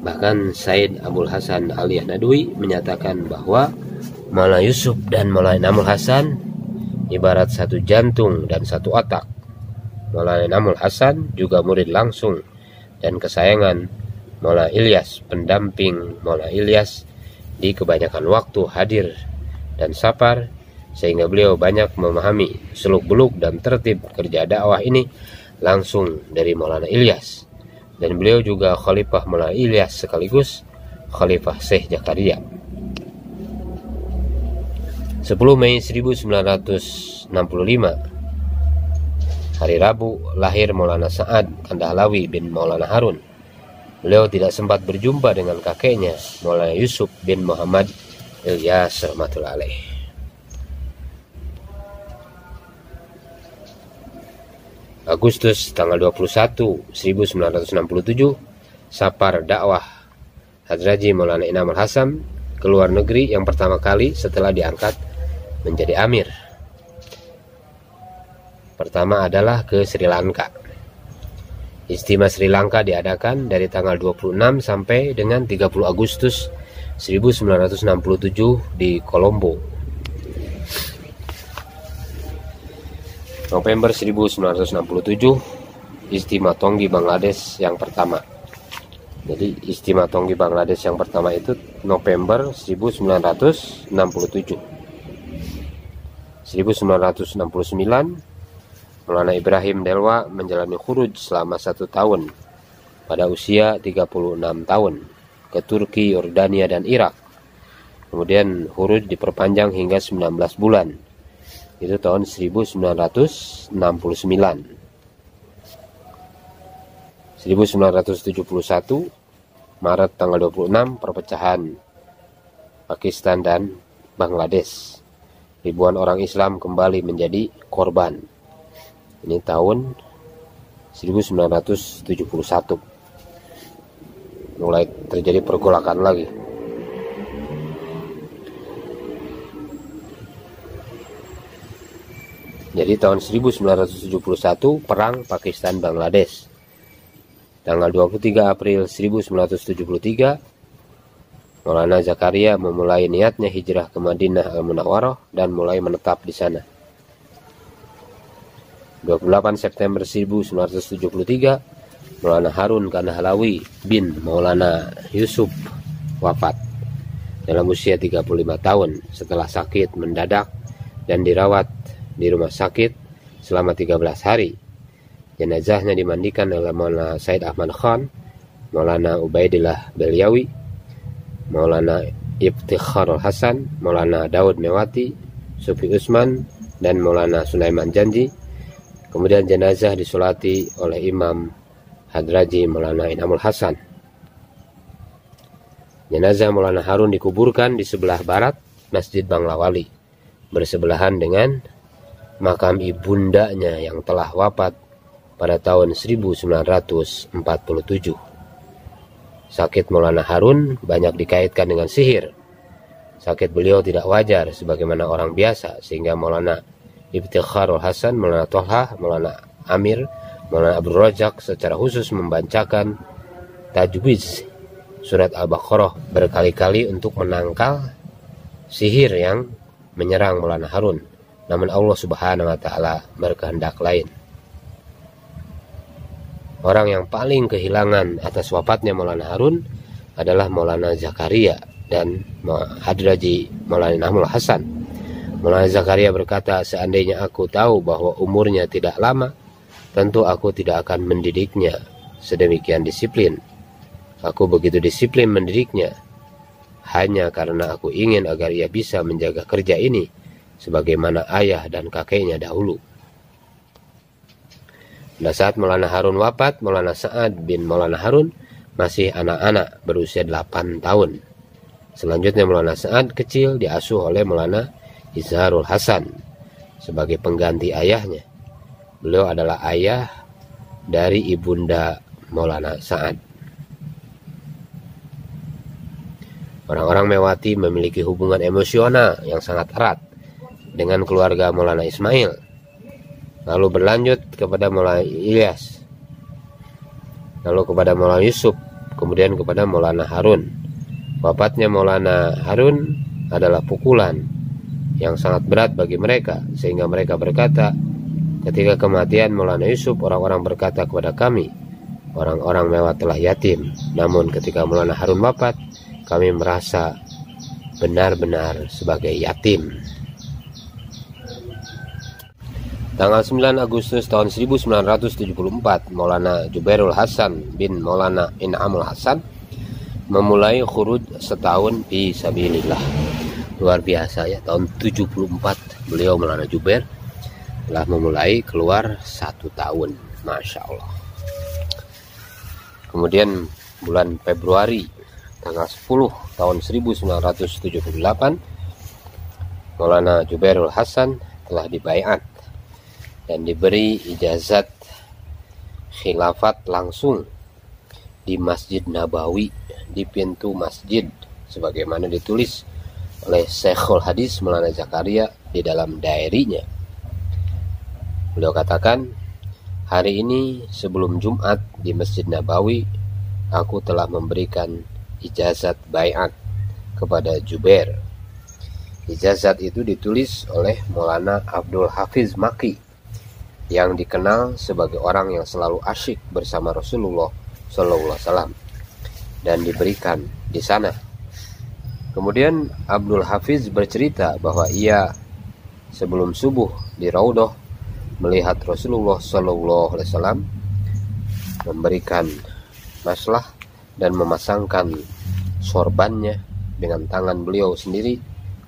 Bahkan Said Abul Hasan Aliyah Nadwi menyatakan bahwa Maulana Yusuf dan Maulana Inamul Hasan ibarat satu jantung dan satu otak. Maulana Inamul Hasan juga murid langsung dan kesayangan Maulana Ilyas, pendamping Maulana Ilyas di kebanyakan waktu hadir dan safar, sehingga beliau banyak memahami seluk-beluk dan tertib kerja dakwah ini langsung dari Maulana Ilyas. Dan beliau juga khalifah Maulana Ilyas sekaligus khalifah Syekh Zakaria. 10 Mei 1965, hari Rabu, lahir Maulana Sa'ad Kandahlawi bin Maulana Harun. Beliau tidak sempat berjumpa dengan kakeknya Maulana Yusuf bin Muhammad Ilyas rahmatullahi alaih. Agustus tanggal 21 1967, safar dakwah hadraji Maulana Inamul Hasan ke luar negeri yang pertama kali setelah diangkat menjadi amir. Pertama adalah ke Sri Lanka. Istimewa Sri Lanka diadakan dari tanggal 26 sampai dengan 30 Agustus 1967 di Colombo. November 1967, Istimewa Tonggi Bangladesh yang pertama. Jadi Istimewa Tonggi Bangladesh yang pertama itu November 1967. 1969 Maulana Ibrahim Delwa menjalani khuruj selama 1 tahun pada usia 36 tahun ke Turki, Yordania, dan Irak. Kemudian khuruj diperpanjang hingga 19 bulan. Itu tahun 1969. 1971 Maret tanggal 26 perpecahan Pakistan dan Bangladesh. Ribuan orang Islam kembali menjadi korban. Ini tahun 1971. Mulai terjadi pergolakan lagi. Jadi tahun 1971 perang Pakistan Bangladesh. Tanggal 23 April 1973, Maulana Zakaria memulai niatnya hijrah ke Madinah Al-Munawwarah dan mulai menetap di sana. 28 September 1973, Maulana Harun Kandahlawi bin Maulana Yusuf wafat dalam usia 35 tahun setelah sakit mendadak dan dirawat di rumah sakit selama 13 hari. Jenazahnya dimandikan oleh Maulana Said Ahmad Khan, Maulana Ubaidillah Belyawi, Maulana Iftikharul Hasan, Maulana Daud Mewati, Sufi Usman, dan Maulana Sulaiman Janji. Kemudian jenazah disolati oleh Imam Hadraji Maulana Inamul Hasan. Jenazah Maulana Harun dikuburkan di sebelah barat Masjid Banglawali, bersebelahan dengan makam ibundanya yang telah wafat pada tahun 1947. Sakit Maulana Harun banyak dikaitkan dengan sihir. Sakit beliau tidak wajar sebagaimana orang biasa, sehingga Maulana Iftikharul Hasan, Maulana Tolha, Maulana Amir, Maulana Abdul Razak secara khusus membacakan tajwiz surat Al-Baqarah berkali-kali untuk menangkal sihir yang menyerang Maulana Harun. Namun Allah Subhanahu wa Ta'ala berkehendak lain. Orang yang paling kehilangan atas wafatnya Maulana Harun adalah Maulana Zakaria dan Hadraji Maulana Inamul Hasan. Maulana Zakaria berkata, seandainya aku tahu bahwa umurnya tidak lama, tentu aku tidak akan mendidiknya sedemikian disiplin. Aku begitu disiplin mendidiknya hanya karena aku ingin agar ia bisa menjaga kerja ini sebagaimana ayah dan kakeknya dahulu. Pada saat Maulana Harun wafat, Maulana Sa'ad bin Maulana Harun masih anak-anak berusia 8 tahun. Selanjutnya Maulana Sa'ad kecil diasuh oleh Maulana Izharul Hasan sebagai pengganti ayahnya. Beliau adalah ayah dari ibunda Maulana Sa'ad. Orang-orang Mewati memiliki hubungan emosional yang sangat erat dengan keluarga Maulana Ismail. Lalu berlanjut kepada Maulana Ilyas, lalu kepada Maulana Yusuf, kemudian kepada Maulana Harun. Wafatnya Maulana Harun adalah pukulan yang sangat berat bagi mereka, sehingga mereka berkata, ketika kematian Maulana Yusuf, orang-orang berkata kepada kami, orang-orang Mewat telah yatim. Namun ketika Maulana Harun wafat, kami merasa benar-benar sebagai yatim. Tanggal 9 Agustus tahun 1974, Maulana Jubairul Hasan bin Maulana Inamul Hasan memulai khuruj setahun fi sabilillah. Luar biasa ya, tahun 74 beliau Maulana Jubair telah memulai keluar 1 tahun. Masya Allah. Kemudian bulan Februari tanggal 10 tahun 1978, Maulana Jubairul Hasan telah dibaiat dan diberi ijazat khilafat langsung di Masjid Nabawi, di pintu masjid, sebagaimana ditulis oleh Syekhul Hadis Maulana Zakaria di dalam dairinya. Beliau katakan, hari ini sebelum Jumat di Masjid Nabawi, aku telah memberikan ijazat baiat kepada Jubair. Ijazat itu ditulis oleh Maulana Abdul Hafiz Maki, yang dikenal sebagai orang yang selalu asyik bersama Rasulullah SAW. dan diberikan di sana. Kemudian Abdul Hafiz bercerita bahwa ia sebelum subuh di Raudhah melihat Rasulullah SAW memberikan maslah dan memasangkan sorbannya dengan tangan beliau sendiri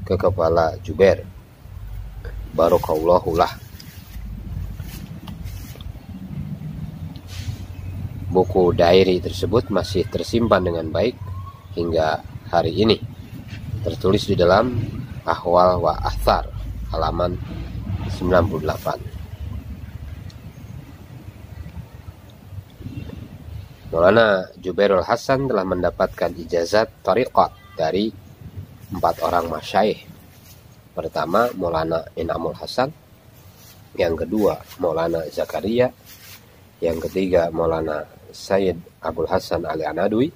ke kepala Jubair. Barakallahu lah. Buku diary tersebut masih tersimpan dengan baik hingga hari ini. Tertulis di dalam Ahwal wa Athar halaman 98. Maulana Jubairul Hasan telah mendapatkan ijazat thariqat dari 4 orang masyayikh. Pertama Maulana Inamul Hasan, yang kedua Maulana Zakaria, yang ketiga Maulana Sayyid Abdul Hasan Al-Anadwi,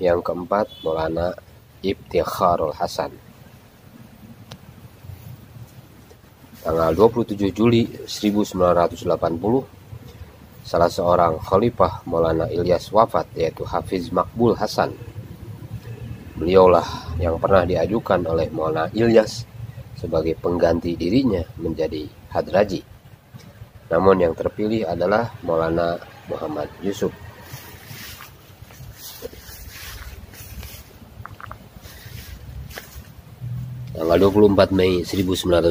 yang keempat Maulana Iftikharul Hasan. Tanggal 27 Juli 1980 salah seorang khalifah Maulana Ilyas wafat, yaitu Hafiz Makbul Hasan. Beliaulah yang pernah diajukan oleh Maulana Ilyas sebagai pengganti dirinya menjadi hadraji. Namun yang terpilih adalah Maulana Muhammad Yusuf. Tanggal 24 Mei 1982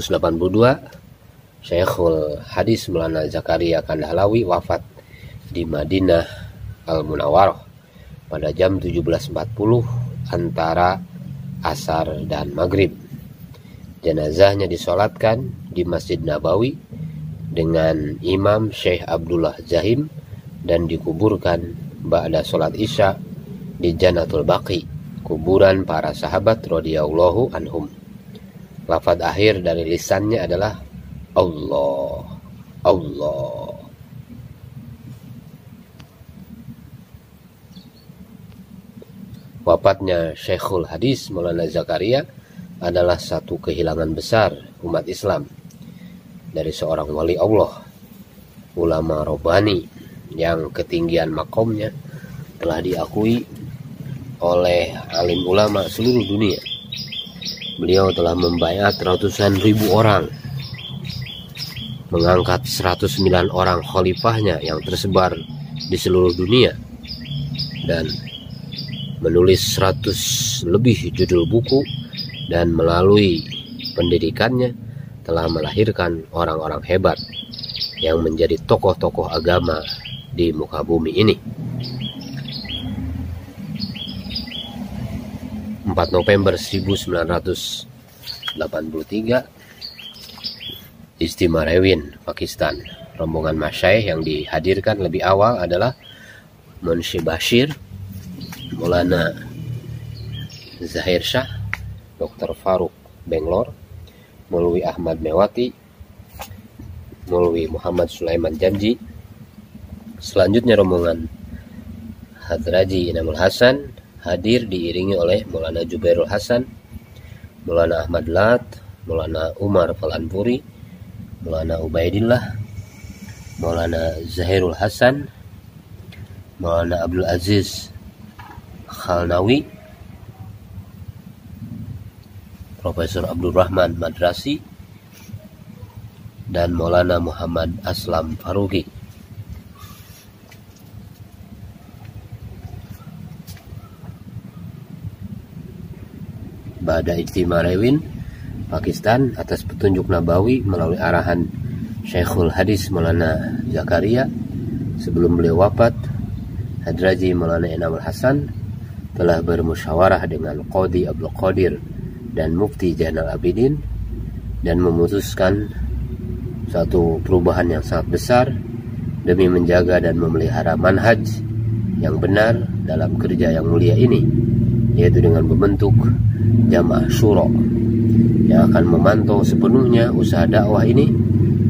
Syekhul Hadis Maulana Zakaria Kandahlawi wafat di Madinah Al-Munawwarah pada jam 17.40 antara Asar dan Maghrib. Jenazahnya disolatkan di Masjid Nabawi dengan Imam Syekh Abdullah Zahim dan dikuburkan ba'da sholat Isya di Jannatul Baqi, kuburan para sahabat radhiyallahu anhum. Lafaz akhir dari lisannya adalah Allah, Allah. Wafatnya Syekhul Hadis Maulana Zakaria adalah satu kehilangan besar umat Islam dari seorang wali Allah, ulama Rabbani yang ketinggian makomnya telah diakui oleh alim ulama seluruh dunia. Beliau telah membaiat ratusan ribu orang, mengangkat 109 orang khalifahnya yang tersebar di seluruh dunia, dan menulis 100 lebih judul buku, dan melalui pendidikannya telah melahirkan orang-orang hebat yang menjadi tokoh-tokoh agama di muka bumi ini. 4 November 1983 Istimewa Rewin, Pakistan. Rombongan masyayikh yang dihadirkan lebih awal adalah Munshi Bashir, Maulana Zahir Shah, Dr. Faruk Benglor, Maulwi Ahmad Mewati, Maulwi Muhammad Sulaiman Janji. Selanjutnya rombongan Hadraji Inamul Hasan hadir diiringi oleh Maulana Jubairul Hasan, Maulana Ahmad Lat, Maulana Umar Falanpuri, Maulana Ubaidillah, Maulana Zahirul Hasan, Maulana Abdul Aziz Khalnawi, Profesor Abdul Rahman Madrasi, dan Maulana Muhammad Aslam Faruqi. Ba'da Ijtima Rewin, Pakistan, atas petunjuk Nabawi melalui arahan Syekhul Hadis Maulana Zakaria, sebelum beliau wafat, Hadraji Maulana Inamul Hasan telah bermusyawarah dengan Qadi Abdul Qadir dan Mufti Zainal Abidin dan memutuskan suatu perubahan yang sangat besar demi menjaga dan memelihara manhaj yang benar dalam kerja yang mulia ini, yaitu dengan membentuk Jamaah Syura yang akan memantau sepenuhnya usaha dakwah ini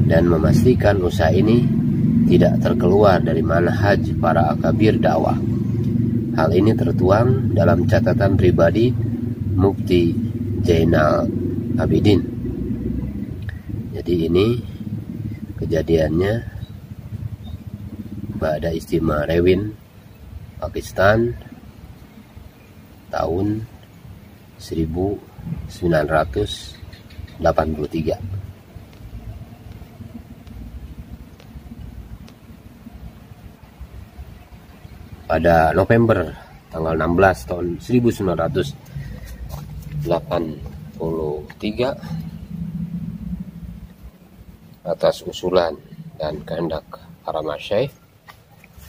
dan memastikan usaha ini tidak terkeluar dari manhaj para akabir dakwah. Hal ini tertuang dalam catatan pribadi Mufti Zainal Abidin. Jadi ini kejadiannya pada Istimewa Rewin, Pakistan, tahun 1983. Pada November tanggal 16 tahun 1983, atas usulan dan kehendak para masyaikh,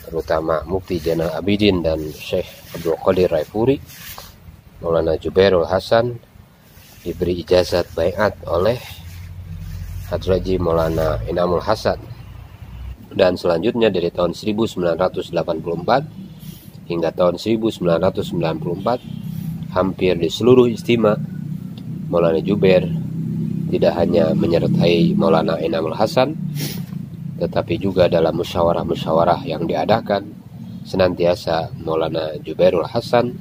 terutama Mufti Zainal Abidin dan Syekh Abdul Qadir Raifuri, Maulana Jubairul Hasan diberi ijazat baiat oleh Hadraji Maulana Inamul Hasan, dan selanjutnya dari tahun 1984 hingga tahun 1994 hampir di seluruh istimewa Maulana Jubair tidak hanya menyertai Maulana Inamul Hasan, tetapi juga dalam musyawarah-musyawarah yang diadakan senantiasa Maulana Jubairul Hasan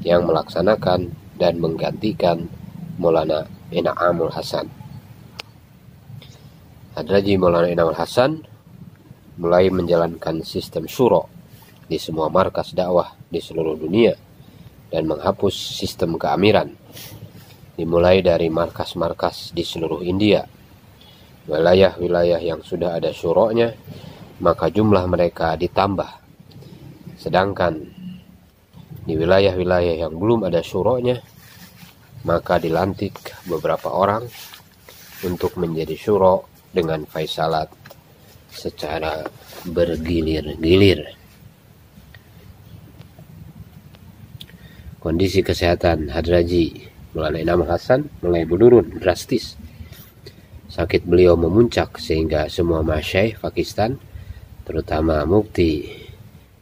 yang melaksanakan dan menggantikan Maulana Inamul Hasan. Hadraji Maulana Inamul Hasan mulai menjalankan sistem syuro di semua markas dakwah di seluruh dunia dan menghapus sistem keamiran, dimulai dari markas-markas di seluruh India. Wilayah-wilayah yang sudah ada syuronya, maka jumlah mereka ditambah. Sedangkan di wilayah-wilayah yang belum ada syuronya, maka dilantik beberapa orang untuk menjadi syuro dengan faisalat secara bergilir-gilir. Kondisi kesehatan Hadraji Maulana Inamul Hasan mulai menurun drastis. Sakit beliau memuncak sehingga semua masyaikh Pakistan, terutama Mufti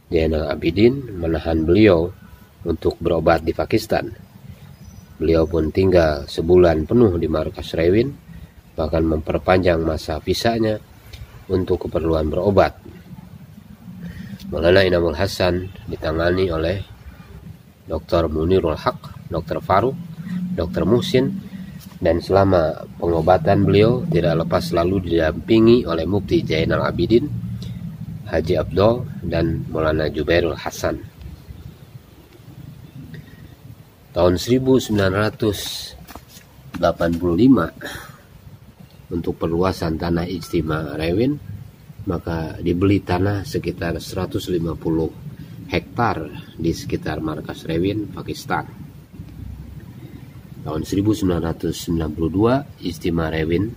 Zainal Abidin, menahan beliau untuk berobat di Pakistan. Beliau pun tinggal sebulan penuh di markas Rewin, bahkan memperpanjang masa visanya untuk keperluan berobat. Maulana Inamul Hasan ditangani oleh Dr. Munirul Haq, Dr. Faruk, Dr. Muhsin, dan selama pengobatan beliau tidak lepas selalu didampingi oleh Mufti Zainal Abidin, Haji Abdul, dan Maulana Jubairul Hasan. Tahun 1985, untuk perluasan tanah Ijtima Rewin, maka dibeli tanah sekitar 150 hektar di sekitar markas Rewin, Pakistan. Tahun 1992, Ijtima Rewin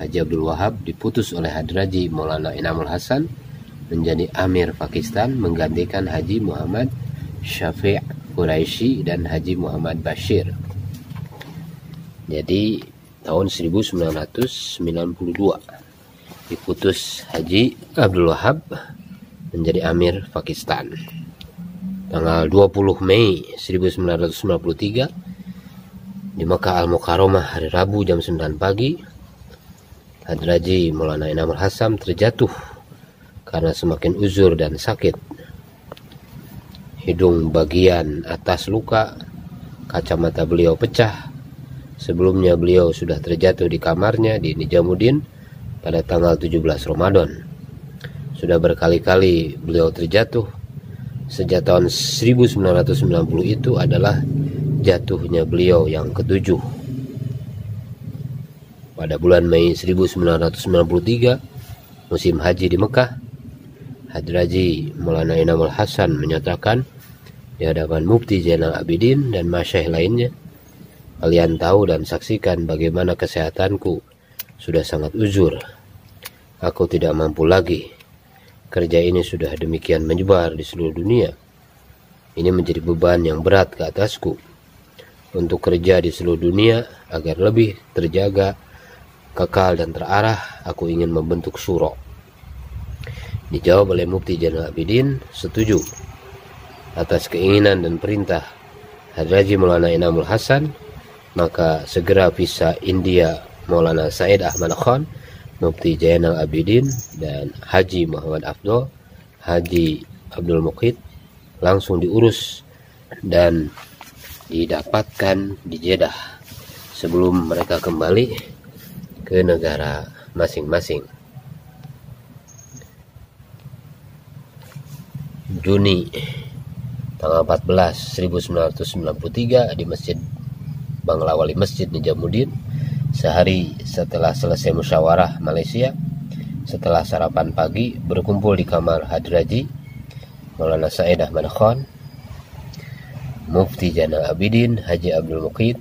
Haji Abdul Wahab diputus oleh Hadraji Maulana Inamul Hasan menjadi Amir Pakistan, menggantikan Haji Muhammad Syafi' Quraisy dan Haji Muhammad Bashir. Jadi tahun 1992 diputus Haji Abdul Wahab menjadi Amir Pakistan. Tanggal 20 Mei 1993 di Makkah Al-Mukarramah hari Rabu jam 9 pagi, Hadraji Maulana Inamul Hasan terjatuh karena semakin uzur dan sakit. Hidung bagian atas luka, kacamata beliau pecah. Sebelumnya beliau sudah terjatuh di kamarnya di Nijamuddin pada tanggal 17 Ramadan. Sudah berkali-kali beliau terjatuh. Sejak tahun 1990 itu adalah jatuhnya beliau yang ketujuh. Pada bulan Mei 1993, musim haji di Mekah, Hadraji Maulana Inamul Hasan menyatakan di hadapan Mufti Zainal Abidin dan masyaikh lainnya, "Kalian tahu dan saksikan bagaimana kesehatanku sudah sangat uzur. Aku tidak mampu lagi. Kerja ini sudah demikian menyebar di seluruh dunia. Ini menjadi beban yang berat ke atasku. Untuk kerja di seluruh dunia agar lebih terjaga, kekal dan terarah, aku ingin membentuk syuro." Dijawab oleh Mufti Zainal Abidin, setuju. Atas keinginan dan perintah Hadraji Maulana Inamul Hasan, maka segera visa India Maulana Said Ahmad Khan, Mufti Zainal Abidin, dan Haji Muhammad Abdul, Haji Abdul Muqid langsung diurus dan didapatkan di Jeddah sebelum mereka kembali ke negara masing-masing. Juni tanggal 14 1993 di Masjid Banglawali Masjid Nijamuddin, sehari setelah selesai musyawarah Malaysia. Setelah sarapan pagi, berkumpul di kamar Hadraji Maulana Said Ahmad Khan, Mufti Zainal Abidin Haji Abdul Muqid,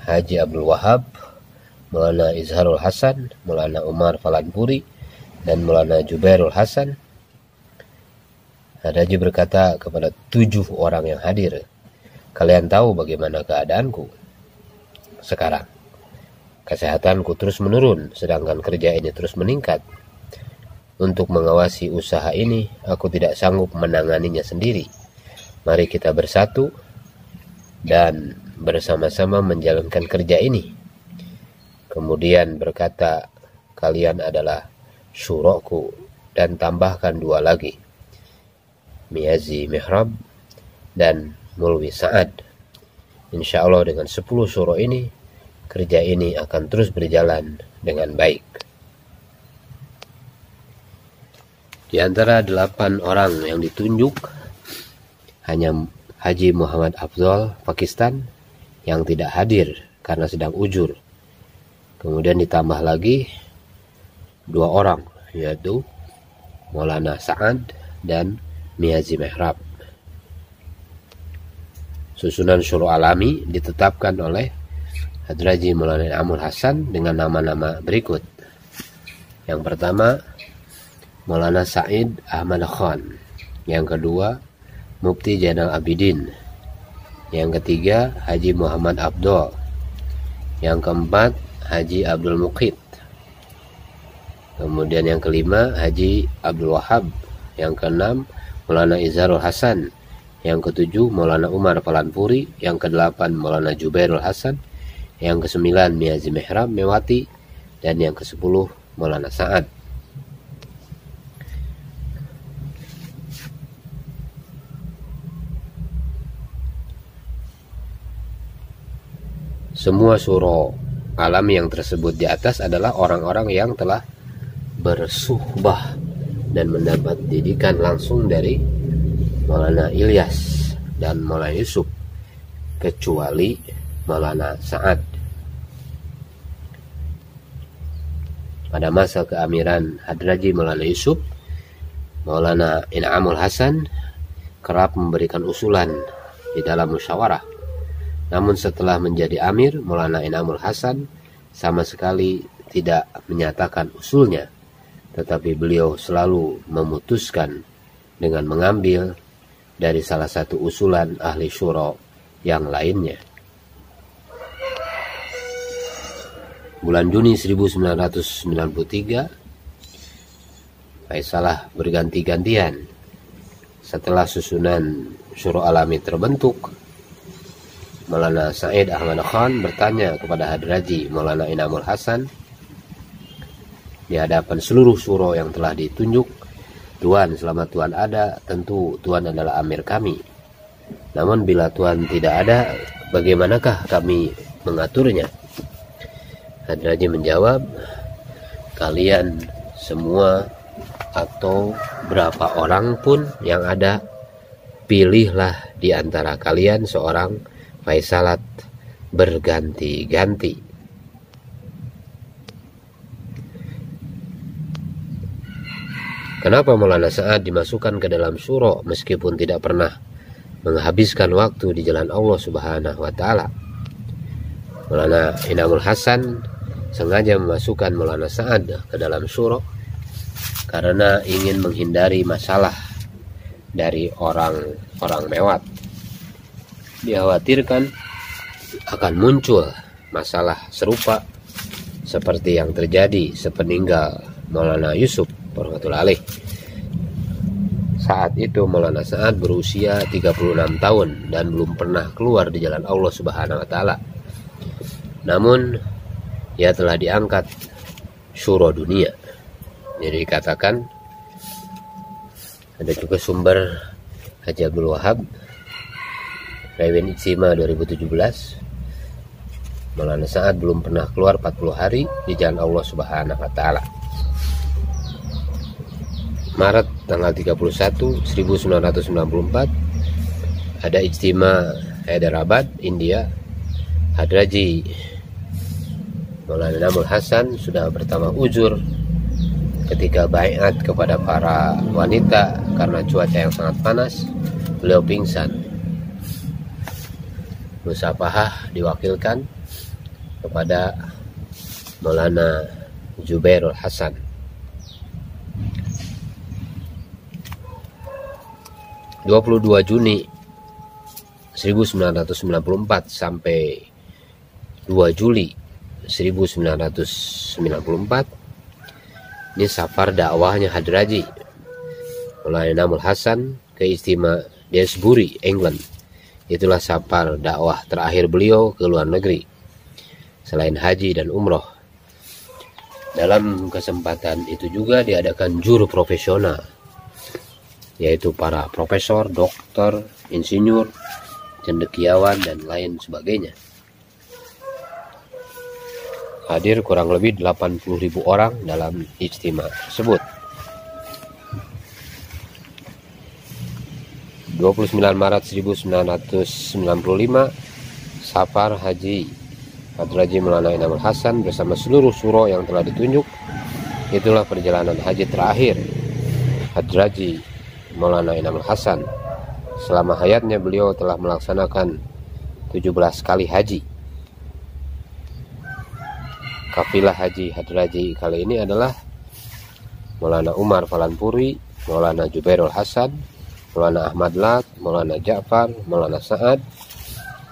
Haji Abdul Wahab, Maulana Izharul Hasan, Maulana Umar Falanpuri, dan Maulana Jubairul Hasan. Hadraji berkata kepada 7 orang yang hadir, "Kalian tahu bagaimana keadaanku sekarang? Kesehatanku terus menurun, sedangkan kerja ini terus meningkat. Untuk mengawasi usaha ini, aku tidak sanggup menanganinya sendiri. Mari kita bersatu dan bersama-sama menjalankan kerja ini." Kemudian berkata, "Kalian adalah syuroku," dan tambahkan 2 lagi, Miyazi Mihrab dan Mulwi Sa'ad. Insya Allah dengan 10 syuro ini, kerja ini akan terus berjalan dengan baik. Di antara 8 orang yang ditunjuk, hanya Haji Muhammad Afzal Pakistan yang tidak hadir karena sedang ujur. Kemudian ditambah lagi 2 orang, yaitu Maulana Sa'ad dan Miyazi Mihrab. Susunan syuro alami ditetapkan oleh Hadraji Maulana In'amul Hasan dengan nama-nama berikut. Yang pertama, Maulana Said Ahmad Khan. Yang kedua, Mufti Zainal Abidin. Yang ketiga, Haji Muhammad Abdul. Yang keempat, Haji Abdul Muqid. Kemudian yang kelima, Haji Abdul Wahab. Yang keenam, Maulana Izharul Hasan. Yang ketujuh, Maulana Umar Falanpuri. Yang kedelapan, Maulana Jubairul Hasan. Yang kesembilan, Miyazi Mihrab Mewati. Dan yang ke-10, Maulana Sa'ad. Semua syuro alami yang tersebut di atas adalah orang-orang yang telah bersuhbah dan mendapat didikan langsung dari Maulana Ilyas dan Maulana Yusuf, kecuali Maulana Sa'ad. Pada masa keamiran Hadraji Maulana Yusuf, Maulana In'amul Hasan kerap memberikan usulan di dalam musyawarah. Namun setelah menjadi amir, Maulana In'amul Hasan sama sekali tidak menyatakan usulnya, tetapi beliau selalu memutuskan dengan mengambil dari salah satu usulan ahli syuro yang lainnya. Bulan Juni 1993, Faisalah berganti-gantian. Setelah susunan syuro alami terbentuk, Maulana Said Ahmad Khan bertanya kepada Hadraji Maulana In'amul Hasan di hadapan seluruh syuro yang telah ditunjuk, "Tuan, selama Tuan ada, tentu Tuan adalah amir kami. Namun bila Tuan tidak ada, bagaimanakah kami mengaturnya?" Hadraji menjawab, "Kalian semua atau berapa orang pun yang ada, pilihlah di antara kalian seorang Faisalat berganti-ganti." Kenapa Maulana Sa'ad dimasukkan ke dalam syuro meskipun tidak pernah menghabiskan waktu di jalan Allah Subhanahu wa Ta'ala? Maulana In'amul Hasan sengaja memasukkan Maulana Sa'ad ke dalam syuro karena ingin menghindari masalah dari orang-orang mewat. Dikhawatirkan akan muncul masalah serupa seperti yang terjadi sepeninggal Maulana Yusuf rahmatullahi alaih. Saat itu Maulana Sa'ad berusia 36 tahun dan belum pernah keluar di jalan Allah Subhanahu wa Ta'ala. Namun ia telah diangkat syuro dunia. Jadi dikatakan, ada juga sumber Haji Abdul Wahab Rewin Ijtima 2017, Maulana Sa'ad belum pernah keluar 40 hari di jalan Allah Subhanahu wa Ta'ala. Maret tanggal 31 1994, ada Ijtima Hyderabad, India. Hadraji Maulana Namul Hasan sudah bertambah uzur ketika baiat kepada para wanita karena cuaca yang sangat panas. Beliau pingsan. Musafahah diwakilkan kepada Maulana Jubairul Hasan. 22 Juni 1994 sampai 2 Juli 1994 ini safar dakwahnya Hadraji Maulana Namul Hasan ke Ijtima Dewsbury, England. Itulah safar dakwah terakhir beliau ke luar negeri selain haji dan umroh. Dalam kesempatan itu juga diadakan juru profesional, yaitu para profesor, dokter, insinyur, cendekiawan, dan lain sebagainya. Hadir kurang lebih 80.000 orang dalam ijtima tersebut. 29 Maret 1995, safar haji Hadraji Maulana Namul Hasan bersama seluruh suro yang telah ditunjuk. Itulah perjalanan haji terakhir Hadraji Maulana Namul Hasan. Selama hayatnya beliau telah melaksanakan 17 kali haji. Kafilah haji Hadraji kali ini adalah Maulana Umar Falanpuri, Maulana Jubairul Hasan, Maulana Ahmad Lat, Maulana Ja'far, Maulana Sa'ad,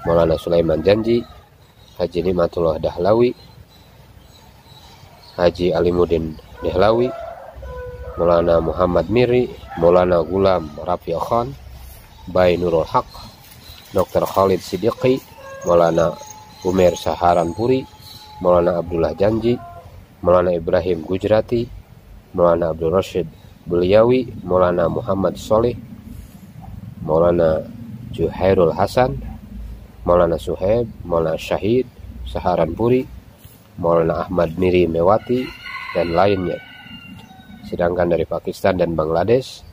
Maulana Sulaiman Janji, Haji Nimatullah Dahlawi, Haji Alimuddin Dehlawi, Maulana Muhammad Miri, Maulana Gulam Rafi Khan, Bay Nurul Haq, Dr. Khalid Siddiqi, Maulana Umair Saharanpuri, Maulana Abdullah Janji, Maulana Ibrahim Gujrati, Maulana Abdul Rashid Beliawi, Maulana Muhammad Soleh, Maulana Juhairul Hasan, Maulana Suhaib, Maulana Syahid Saharanpuri, Maulana Ahmad Miri Mewati, dan lainnya. Sedangkan dari Pakistan dan Bangladesh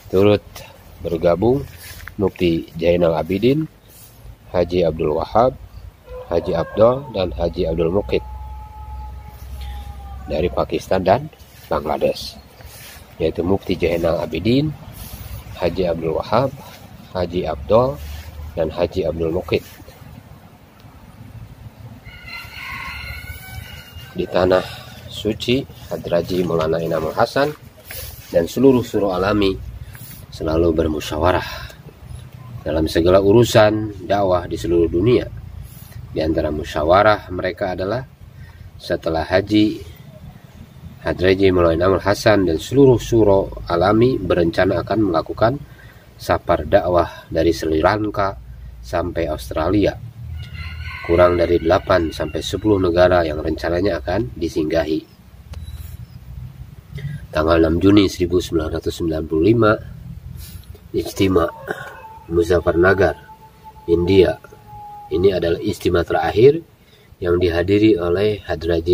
turut bergabung Mufti Zainal Abidin, Haji Abdul Wahab, Haji Abdul, dan Haji Abdul Mukid dari Pakistan dan Bangladesh, yaitu Mufti Zainal Abidin, Haji Abdul Wahab, Haji Abdul, dan Haji Abdul Mukid. Di tanah suci, Hadraji Maulana Namul Hasan dan seluruh suro alami selalu bermusyawarah dalam segala urusan dakwah di seluruh dunia. Di antara musyawarah mereka adalah setelah haji, Hadraji Maulana Namul Hasan dan seluruh suro alami berencana akan melakukan safar dakwah dari Sri Lanka sampai Australia. Kurang dari 8 sampai 10 negara yang rencananya akan disinggahi. Tanggal 6 Juni 1995, Ijtima Muzaffarnagar, India. Ini adalah ijtima terakhir yang dihadiri oleh Hadraji